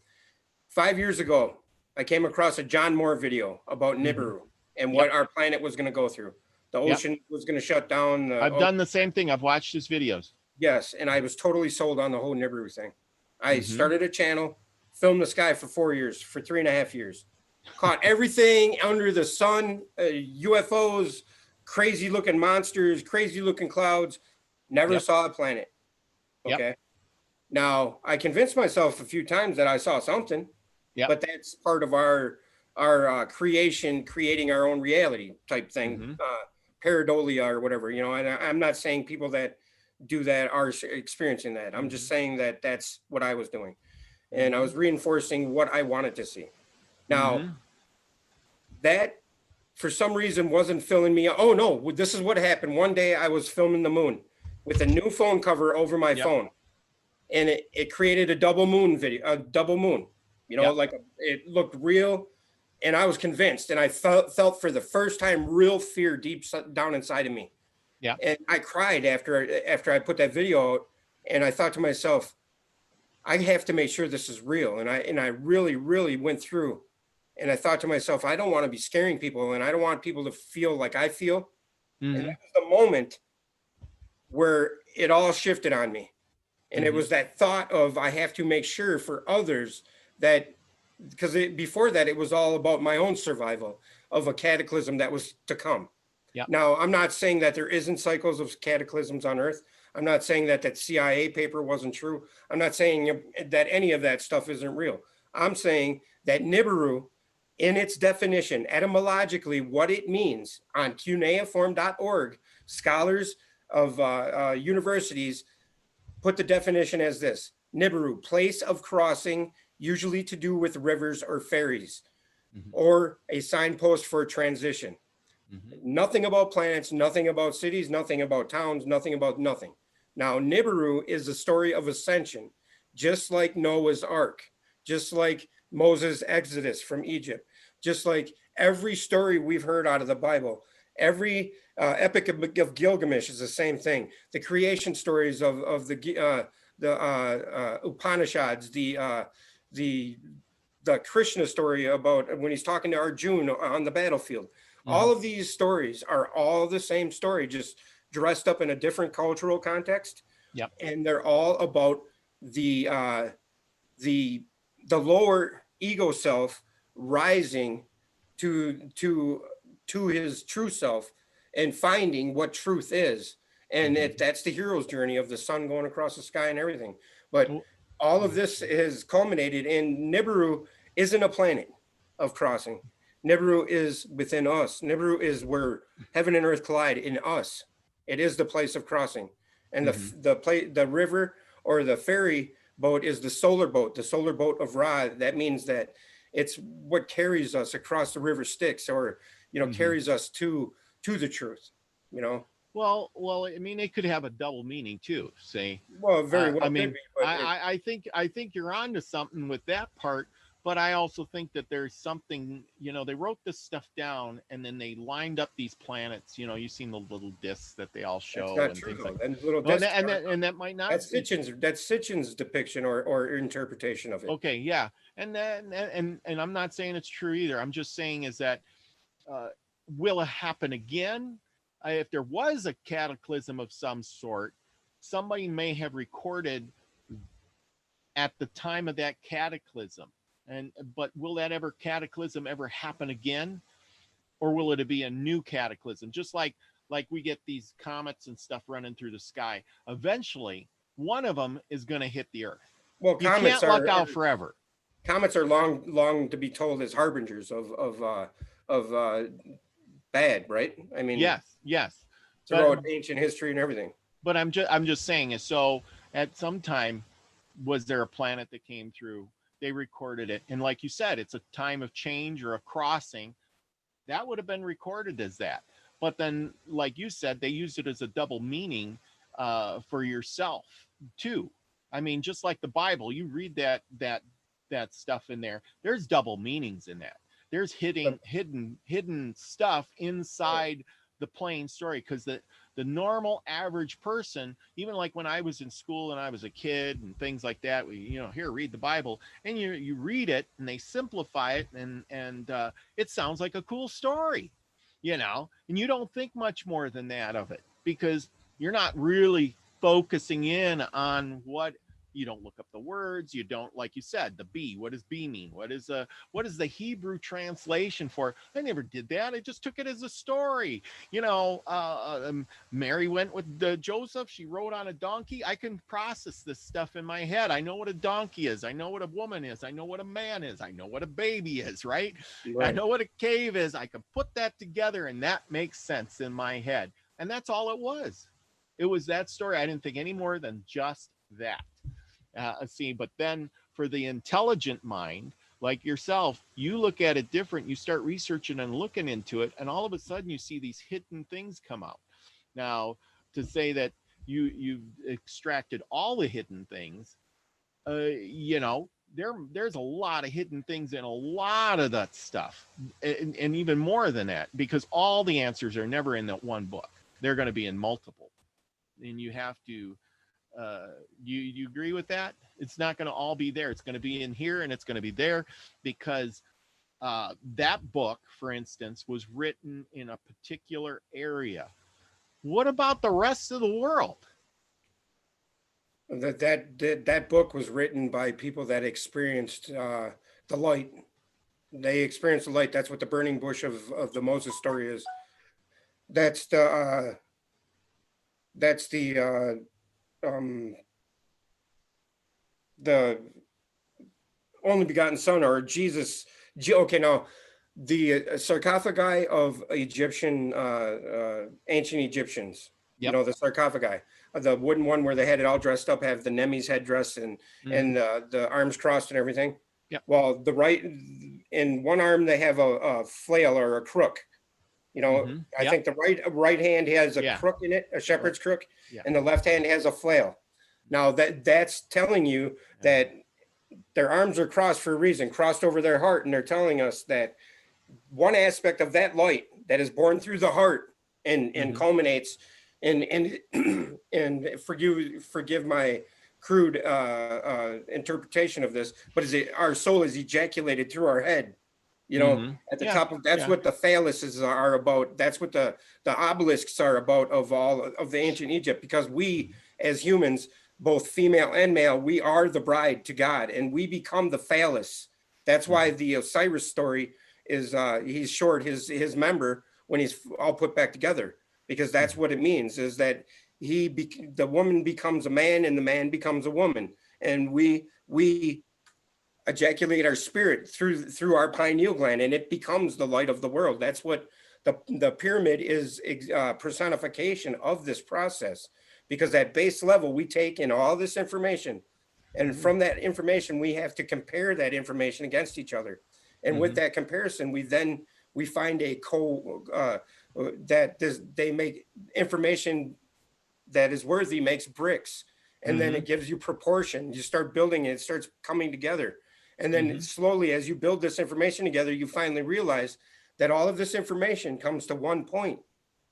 5 years ago, I came across a John Moore video about Nibiru and what our planet was going to go through. The ocean was going to shut down. I've done the same thing. I've watched his videos. Yes, and I was totally sold on the whole Nibiru thing. I started a channel, filmed the sky for 4 years, for 3.5 years. Caught everything under the sun, UFOs, crazy looking monsters, crazy looking clouds. Never saw a planet. Okay. Now, I convinced myself a few times that I saw something, but that's part of our creating our own reality type thing, pareidolia or whatever, you know. And I'm not saying people that do that are experiencing that. I'm just saying that that's what I was doing. And I was reinforcing what I wanted to see. Now, that for some reason wasn't filling me. Oh no, this is what happened. One day I was filming the moon with a new phone cover over my phone, and it created a double moon video, you know, like it looked real. And I was convinced, and I felt for the first time real fear deep down inside of me. Yeah. And I cried after I put that video out, and I thought to myself, I have to make sure this is real. And I really, really went through, and I thought to myself, I don't want to be scaring people, and I don't want people to feel like I feel. And that was the moment where it all shifted on me. And it was that thought of, I have to make sure for others that, because before that, it was all about my own survival of a cataclysm that was to come. Yeah. Now, I'm not saying that there isn't cycles of cataclysms on Earth. I'm not saying that CIA paper wasn't true. I'm not saying that any of that stuff isn't real. I'm saying that Nibiru, in its definition, etymologically, what it means on cuneiform.org, scholars of universities put the definition as this: Nibiru, place of crossing, usually to do with rivers or ferries, or a signpost for transition. Nothing about planets, nothing about cities, nothing about towns, nothing about nothing. Now, Nibiru is a story of ascension, just like Noah's Ark, just like Moses' Exodus from Egypt, just like every story we've heard out of the Bible. Every epic of Gilgamesh is the same thing. The creation stories of the Upanishads, the Krishna story about when he's talking to Arjuna on the battlefield. All of these stories are all the same story, just dressed up in a different cultural context. Yep. And they're all about the lower ego self rising to his true self and finding what truth is. And that's the hero's journey of the sun going across the sky and everything. But all of this has culminated in Nibiru isn't a planet of crossing. Nibiru is within us. Nibiru is where heaven and earth collide in us. It is the place of crossing. And the river or the ferry boat is the solar boat of Ra. That means that it's what carries us across the river Styx, or carries us to the truth. Well, I mean, it could have a double meaning too. Say, Well, very well. I mean, could be, but I think you're onto something with that part. But I also think that there's something, they wrote this stuff down and then they lined up these planets. You've seen the little discs that they all show. That's not and true, things though. like And little well, discs and that might not. that's Sitchin's depiction or interpretation of it. Okay, yeah, and I'm not saying it's true either. I'm just saying is that will it happen again? If there was a cataclysm of some sort, somebody may have recorded at the time of that cataclysm. But will that cataclysm ever happen again? Or will it be a new cataclysm? Just like we get these comets and stuff running through the sky. Eventually, one of them is going to hit the earth. Well, you can't luck out forever. Comets are long to be told as harbingers of bad, right? I mean, yes. Throughout ancient history and everything. But I'm just saying is, so at some time, was there a planet that came through? They recorded it, and like you said, it's a time of change or a crossing. That would have been recorded as that. But then, like you said, they used it as a double meaning for yourself too. I mean, just like the Bible, you read that stuff in there. There's double meanings in that. There's hidden stuff inside the plain story, because the normal average person, even like when I was in school and I was a kid and things like that, we here, read the Bible, and you read it and they simplify it and it sounds like a cool story, and you don't think much more than that of it, because you're not really focusing in on what. You don't look up the words. You don't, like you said, the B. What does B mean? What is the Hebrew translation for? I never did that. I just took it as a story. Mary went with Joseph. She rode on a donkey. I can process this stuff in my head. I know what a donkey is. I know what a woman is. I know what a man is. I know what a baby is, right? I know what a cave is. I can put that together, and that makes sense in my head. And that's all it was. It was that story. I didn't think any more than just that. But then for the intelligent mind like yourself, you look at it different. You start researching and looking into it, and all of a sudden you see these hidden things come out. Now, to say that you've extracted all the hidden things, there's a lot of hidden things in a lot of that stuff, and even more than that, because all the answers are never in that one book. They're going to be in multiple, and you have to. You agree with that? It's not going to all be there. It's going to be in here and it's going to be there, because that book, for instance, was written in a particular area. What about the rest of the world? That book was written by people that experienced the light. They experienced the light. That's what the burning bush of the Moses story is. That's the only begotten son, or Jesus. Okay, now the sarcophagi of Egyptian ancient Egyptians. Yep. The sarcophagi, the wooden one where they had it all dressed up, have the Nemi's headdress and the arms crossed and everything. Yep. Well, in one arm they have a flail or a crook. I think the right hand has a crook in it, a shepherd's crook, and the left hand has a flail. Now that's telling you that their arms are crossed for a reason, crossed over their heart, and they're telling us that one aspect of that light that is born through the heart and culminates and forgive my crude interpretation of this, but our soul is ejaculated through our head. At the top of that's what the phalluses are about. That's what the obelisks are about of all of the ancient Egypt, because we as humans, both female and male, we are the bride to God, and we become the phallus. That's why the Osiris story is he's short his member when he's all put back together, because that's what it means, is that the woman becomes a man and the man becomes a woman, and we ejaculate our spirit through our pineal gland, and it becomes the light of the world. That's what the pyramid is, personification of this process, because at base level we take in all this information, and Mhm. from that information we have to compare that information against each other, and with Mhm. that comparison we find a they make information that is worthy makes bricks, and then Mhm. it gives you proportion. You start building it, it starts coming together, and then Mhm. slowly as you build this information together you finally realize that all of this information comes to one point,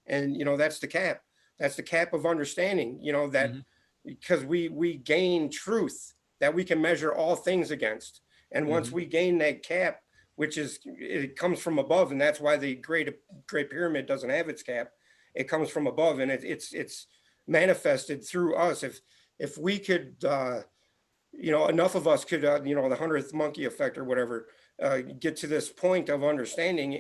and that's the cap. That's the cap of understanding, that Mhm. because we gain truth that we can measure all things against, and once Mhm. we gain that cap, which is, it comes from above, and that's why the great pyramid doesn't have its cap. It comes from above, and it's manifested through us. If we could, enough of us could, the 100th monkey effect or whatever, get to this point of understanding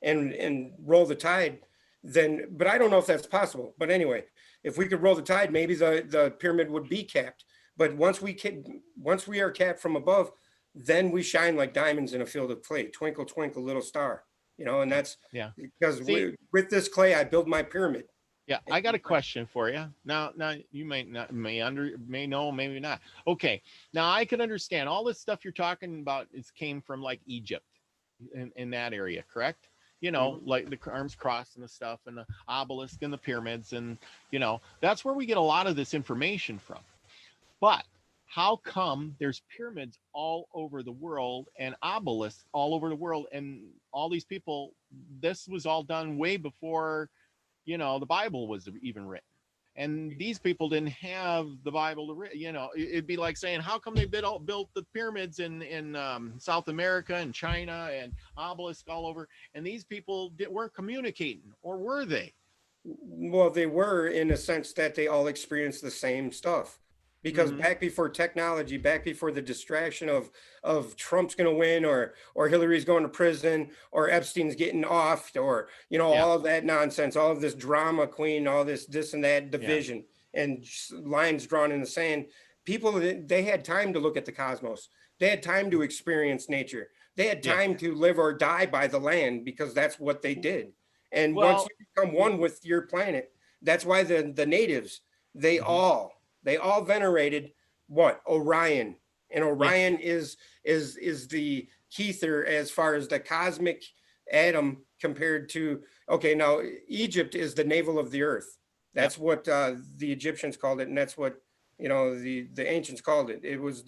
and roll the tide, then, but I don't know if that's possible. But anyway, if we could roll the tide, maybe the pyramid would be capped. But once we are capped from above, then we shine like diamonds in a field of clay. Twinkle, twinkle, little star. And Yeah. that's Yeah. because See, with this clay, I build my pyramid. yeah, I got a question for you. Now you may know, maybe not. Okay, now I can understand all this stuff you're talking about. Is came from like Egypt, in that area, correct? Mhm. Like the arms crossed and the stuff, and the obelisk and the pyramids, and that's where we get a lot of this information from. But how come there's pyramids all over the world and obelisks all over the world, and all these people? This was all done way before the Bible was even written, and these people didn't have the Bible to read. It'd be like saying, how come they built the pyramids in South America and China and obelisk all over, and these people weren't communicating, or were they? Well, they were, in a sense that they all experienced the same stuff. Because Mm-hmm. back before technology, back before the distraction of Trump's going to win, or Hillary's going to prison, or Epstein's getting off, or Yeah, all of that nonsense, all of this drama queen, all this and that yeah. division and lines drawn in the sand. People, they had time to look at the cosmos. They had time to experience nature. They had Yeah. time to live or die by the land, because that's what they did. And once Well, you become one with your planet, that's why the natives, they mm-hmm. all they all venerated what? Orion. And Yeah. Orion is the Kether as far as the cosmic atom compared to, okay, now Egypt is the navel of the earth. Yep. That's what the Egyptians called it, and that's what the ancients called it. It was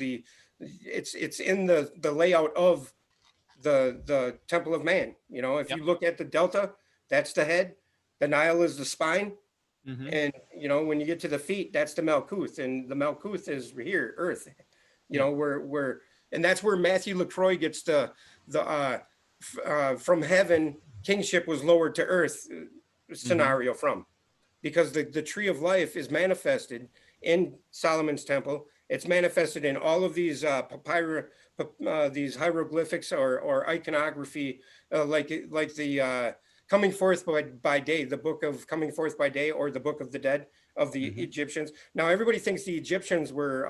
it's in the layout of the temple of man. If Yep. you look at the delta, that's the head. The Nile is the spine. Mm-hmm. And when you get to the feet, that's the Malkuth, and the Malkuth is here, Earth. Yeah. Where and that's where Matthew LaCroix gets the from heaven kingship was lowered to earth Mm-hmm. scenario from, because the tree of life is manifested in Solomon's temple. It's manifested in all of these these hieroglyphics or iconography, like the coming forth by day, the book of coming forth by day, or the book of the dead of the Mm-hmm. Egyptians. Now everybody thinks the Egyptians were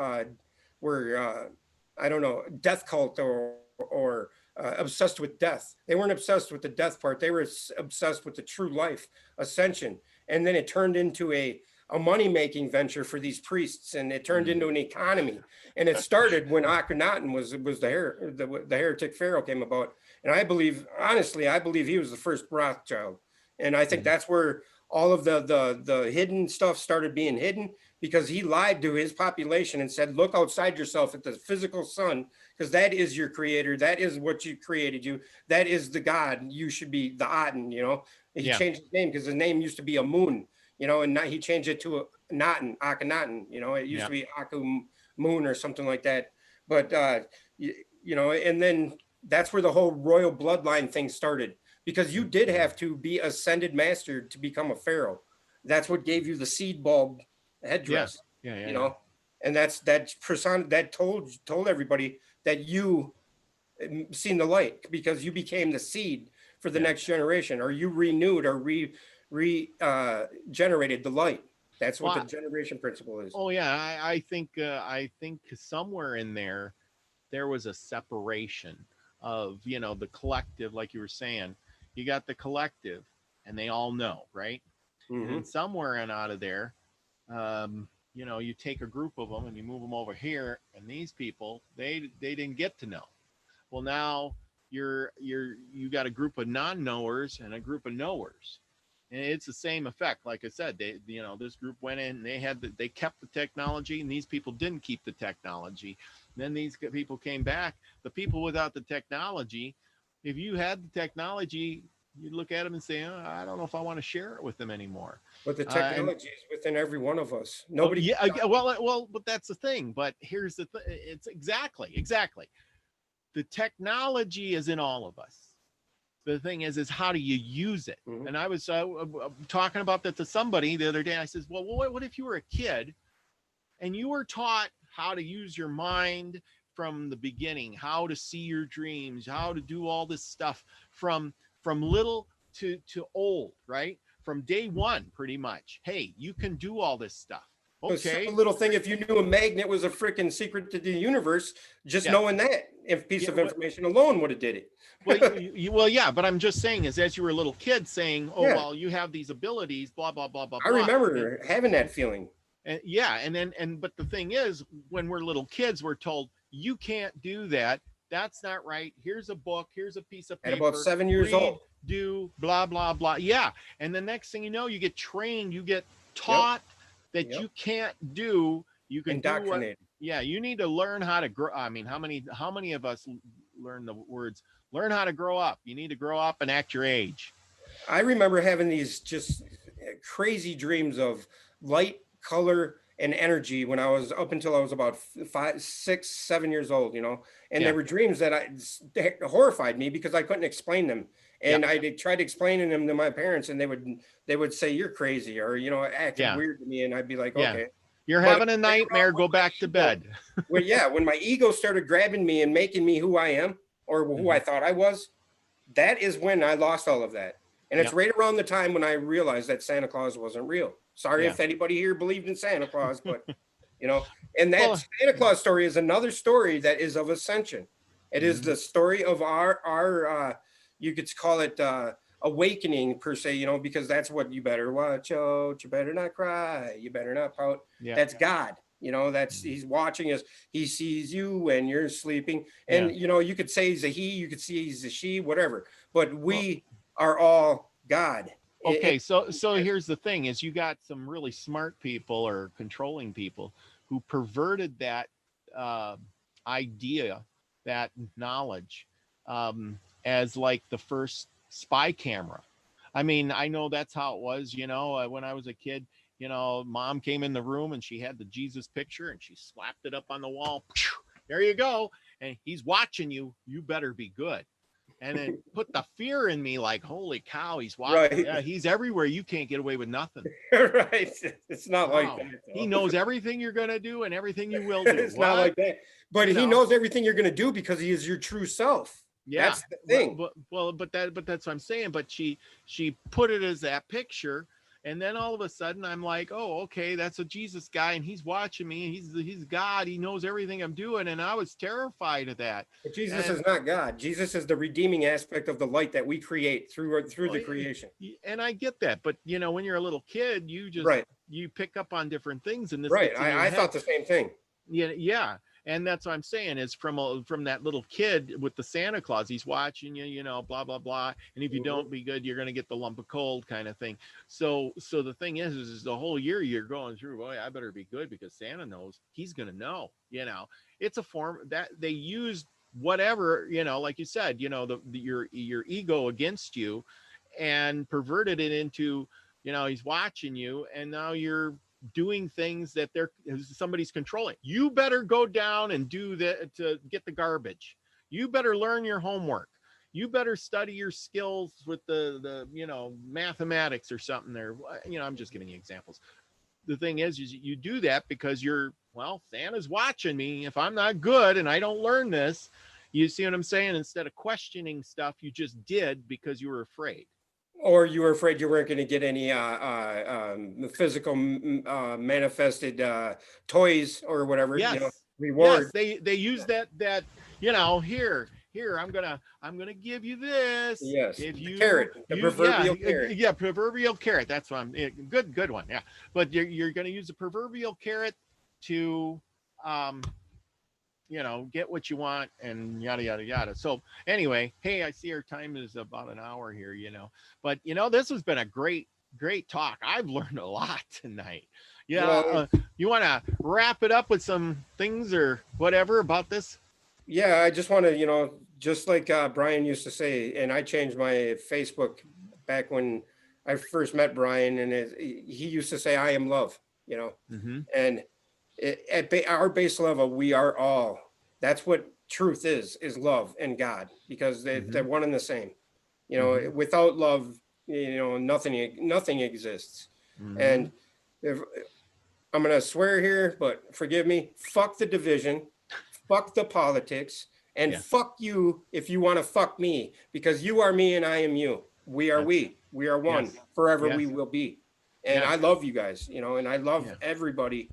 I don't know, death cult, or obsessed with death. They weren't obsessed with the death part. They were obsessed with the true life, ascension. And then it turned into a money-making venture for these priests, and it turned into an economy. And it started when Akhenaten was the heretic pharaoh came about. And I believe, honestly, I believe he was the first Rothschild. And I think Mm-hmm. that's where all of the hidden stuff started being hidden, because he lied to his population and said, look outside yourself at the physical sun, because that is your creator. That is what you created you. That is the God. You should be the Aten, He Yeah. changed his name because his name used to be Amun, and now he changed it to Naten, Akhenaten, It used Yeah. to be Aku Moon or something like that. But, and then that's where the whole royal bloodline thing started, because you did have to be ascended master to become a pharaoh. That's what gave you the seed bulb Yeah. headdress, Yeah. Yeah. you Yeah. know, and that person that told everybody that you seen the light, because you became the seed for the Yeah. next generation, or you renewed or generated the light. That's what the Well, generation principle is. oh yeah, I think somewhere in there, there was a separation of, you know, the collective, like you were saying. You got the collective, and they all know, right? And then somewhere and out of there, you know, you take a group of them and you move them over here, and these people, they didn't get to know. Well, now you got a group of non-knowers and a group of knowers, and it's the same effect. Like I said, they, you know, this group went in, and they kept the technology, and these people didn't keep the technology. And then these people came back. The people without the technology, if you had the technology, you'd look at them and say, oh, I don't know if I want to share it with them anymore. But the technology is within every one of us. Oh, Nobody. yeah, well, but that's the thing. But here's the thing. It's exactly. The technology is in all of us. The thing is how do you use it? And I was talking about that to somebody the other day. I says, well, what if you were a kid and you were taught how to use your mind from the beginning, how to see your dreams, how to do all this stuff from little to old, right? From day one, pretty much. Hey, you can do all this stuff. Okay. A little thing, if you knew a magnet was a freaking secret to the universe, just knowing that piece of information alone would have did it. Well, yeah, but I'm just saying is as you were a little kid saying, oh, well, you have these abilities, blah, blah, blah, blah, I remember having that feeling. And but the thing is, when we're little kids, we're told you can't do that. That's not right. Here's a book. Here's a piece of paper. At about 7 years old. Do blah, blah, blah. Yeah. And the next thing you know, you get trained, you get taught that you can't do. You can indoctrinated. You need to learn how to grow. I mean, how many of us learn the words, learn how to grow up? You need to grow up and act your age. I remember having these just crazy dreams of light, color, and energy when I was up until I was about 5, 6, 7 years old, you know, and they were dreams that horrified me because I couldn't explain them. And I tried explaining them to my parents, and they would say, you're crazy, or, you know, acting weird to me. And I'd be like, okay, you're having a nightmare, go back to bed. Well, when my ego started grabbing me and making me who I am, or who I thought I was, that is when I lost all of that. And it's right around the time when I realized that Santa Claus wasn't real. Sorry if anybody here believed in Santa Claus, but you know, and that Santa Claus story is another story that is of ascension. It is the story of our you could call it awakening per se, you know, because that's what you better watch out, you better not cry, you better not pout. That's God, you know, that's he's watching us. He sees you when you're sleeping, and you know, you could say he's a he, you could say he's a she, whatever, but we are all God. Okay, so here's the thing is you got some really smart people or controlling people who perverted that idea, that knowledge, as like the first spy camera. I mean, I know that's how it was, you know, when I was a kid, you know, mom came in the room and she had the Jesus picture and she slapped it up on the wall. There you go. And he's watching you. You better be good. And it put the fear in me, like, holy cow, he's watching. Right. Yeah, he's everywhere. You can't get away with nothing. Right. It's not like that. Though. He knows everything you're going to do and everything you will do. It's not like that. But he knows everything you're going to do because he is your true self. Yeah. That's the thing. But that's what I'm saying. But she put it as that picture. And then all of a sudden I'm like, oh, okay, that's a Jesus guy. And he's watching me. And he's God. He knows everything I'm doing. And I was terrified of that. But Jesus is not God. Jesus is the redeeming aspect of the light that we create through the creation. And I get that. But, you know, when you're a little kid, you just, you pick up on different things. And this I thought the same thing. Yeah. And that's what I'm saying is from that little kid with the Santa Claus, he's watching you, you know, blah, blah, blah. And if you don't be good, you're going to get the lump of cold kind of thing. So the thing is the whole year you're going through, boy, I better be good because Santa knows he's going to know, you know, it's a form that they use whatever, you know, like you said, you know, your ego against you and perverted it into, you know, he's watching you and now you're doing things that somebody's controlling. You better go down and do that to get the garbage. You better learn your homework. You better study your skills with the you know, mathematics or something there. You know, I'm just giving you examples. The thing is you do that because Santa's watching me. If I'm not good and I don't learn this, you see what I'm saying? Instead of questioning stuff, you just did because you were afraid. Or you were afraid you weren't going to get any physical manifested toys or whatever. Yes. You know? reward. they use that here, I'm gonna give you this Yes, if the you carrot, the proverbial carrot. yeah, proverbial carrot. That's what I'm good one. Yeah, but you're gonna use the proverbial carrot to get what you want and yada yada yada. So anyway, hey, I see our time is about an hour here, but this has been a great talk. I've learned a lot tonight. Yeah. Well, You want to wrap it up with some things or whatever about this? yeah, I just want to, just like Brian used to say, and I changed my Facebook back when I first met Brian, and he used to say, "I am love," Mm-hmm. and our base level, we are all. That's what truth is love and God, because they're one and the same. Without love, nothing exists. Mm-hmm. And if I'm gonna swear here, but forgive me, fuck the division, fuck the politics, and Yeah. fuck you if you want to fuck me, because you are me and I am you. We are we are one. Yes. Forever Yes. we will be. And Yeah. I love you guys, and I love Yeah. everybody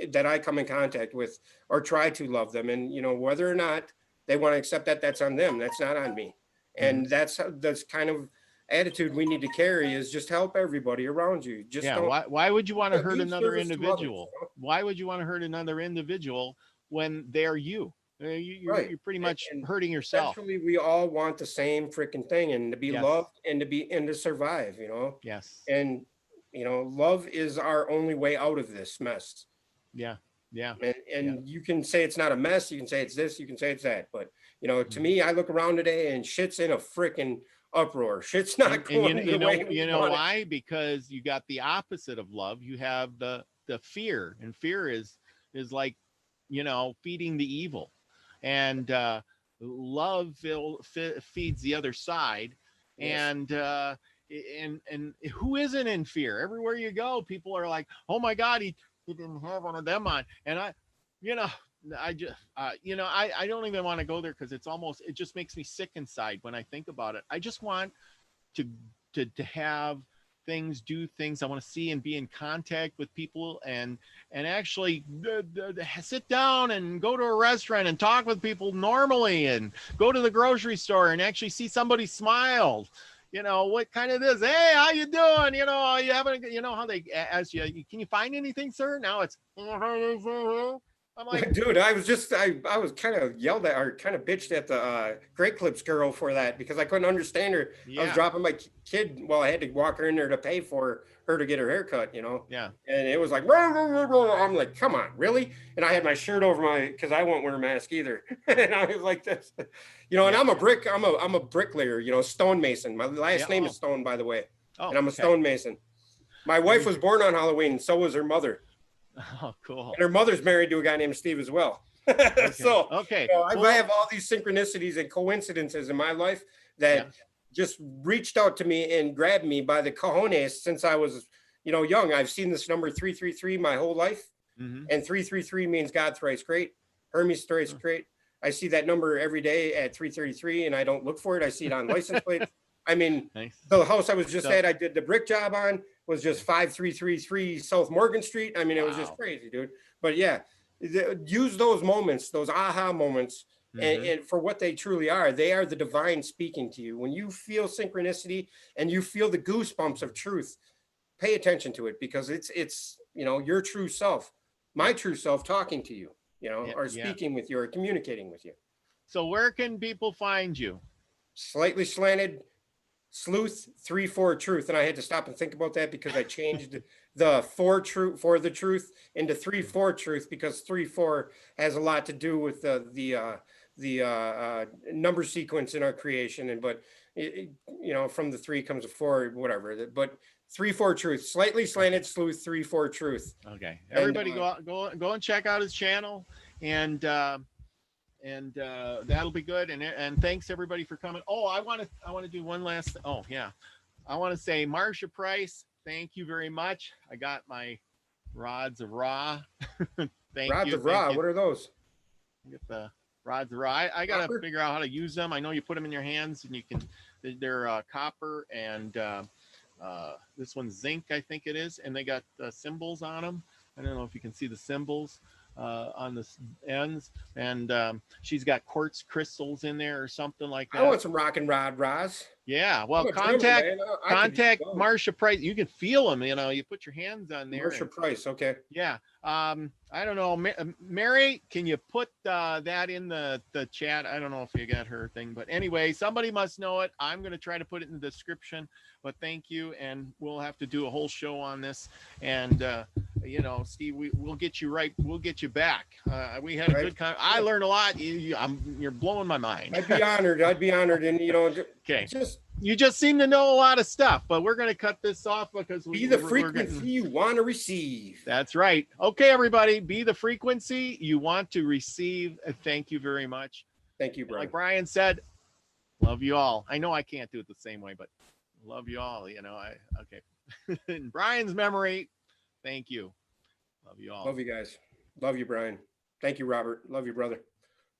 that I come in contact with, or try to love them. And whether or not they want to accept that, that's on them. That's not on me. And that's kind of attitude we need to carry, is just help everybody around you. Just Yeah. don't. Why would you want to hurt be of another service to others, individual? Why would you want to hurt another individual when they're you? Right. You're pretty much And hurting yourself. eventually we all want the same freaking thing, and to be Yes. loved and to survive, Yes. and love is our only way out of this mess. Yeah. Yeah. And you can say it's not a mess, you can say it's this, you can say it's that, but to me, I look around today and shit's in a freaking uproar. Shit's not going the way we want it. Why? Because you got the opposite of love. You have the fear, and fear is like feeding the evil, and love feeds the other side. Yes. And who isn't in fear? Everywhere you go, people are like, oh my God, he didn't have one of them on. And I just I don't even want to go there, because it just makes me sick inside when I think about it. I just want to have do things. I want to see and be in contact with people, and actually sit down and go to a restaurant and talk with people normally, and go to the grocery store and actually see somebody smile. What kind of this? Hey, how you doing? You having how they ask you, can you find anything, sir? Now it's I'm like, dude, I was kind of yelled at, or kind of bitched at the Great Clips girl for that, because I couldn't understand her. I was dropping my kid, I had to walk her in there to pay for her to get her hair cut, Yeah. And it was like, I'm like, come on, really? And I had my shirt over because I won't wear a mask either. And I was like this, and I'm a bricklayer, stonemason. My last name is Stone, by the way. And I'm a stonemason. My wife was born on Halloween, and so was her mother. Oh, cool. And her mother's married to a guy named Steve as well. So I have all these synchronicities and coincidences in my life that just reached out to me and grabbed me by the cojones since I was, young. I've seen this number 333 my whole life. Mm-hmm. And 333 means God thrice great, Hermes thrice great. I see that number every day at 333, and I don't look for it. I see it on license plates. I mean, nice. The house I was just at, I did the brick job on, was just 5333 South Morgan Street. I mean, it was just crazy, dude. But yeah, use those moments, those aha moments, and for what they truly are. They are the divine speaking to you. When you feel synchronicity and you feel the goosebumps of truth, pay attention to it, because it's your true self, my true self, talking to you, or speaking with you, or communicating with you. So where can people find you? Slightly Slanted Sleuth 3-4 Truth. And I had to stop and think about that, because I changed the for the truth into 3-4 Truth, because 3-4 has a lot to do with the number sequence in our creation. But from the 3 comes a 4, whatever. But 3-4 Truth, Slightly Slanted Sleuth 3-4 Truth. Okay, everybody go and check out his channel, and that'll be good. And thanks everybody for coming. Oh, I want to do one last. Oh yeah, I want to say, Marsha Price, thank you very much. I got my rods of Ra. Rods of Ra. What are those? Get the rods of Ra. I gotta figure out how to use them. I know you put them in your hands, and you can. They're copper, and this one's zinc, I think it is, and they got symbols on them. I don't know if you can see the symbols. on the ends, and she's got quartz crystals in there or something like I want that. some rock and rod, Roz. Yeah, well, I'm a drummer, contact man. I could contact go. Marsha Price. You can feel them. You know, you put your hands on there. Marsha Price. Okay. Yeah. I don't know. Mary, can you put that in the chat? I don't know if you got her thing, but anyway, somebody must know it. I'm going to try to put it in the description, but thank you. And we'll have to do a whole show on this. And, you know, Steve, we'll get you right. We'll get you back. We had a good time. I learned a lot. You're blowing my mind. I'd be honored. I'd be honored. And, you know, Okay. just You just seem to know a lot of stuff, but we're going to cut this off because be the frequency you want to receive. That's right. Okay, everybody, be the frequency you want to receive. Thank you very much. Thank you, Brian. Like Brian said, love you all. I know I can't do it the same way, but love you all. You know, okay. In Brian's memory, thank you. Love you all. Love you guys. Love you, Brian. Thank you, Robert. Love you, brother.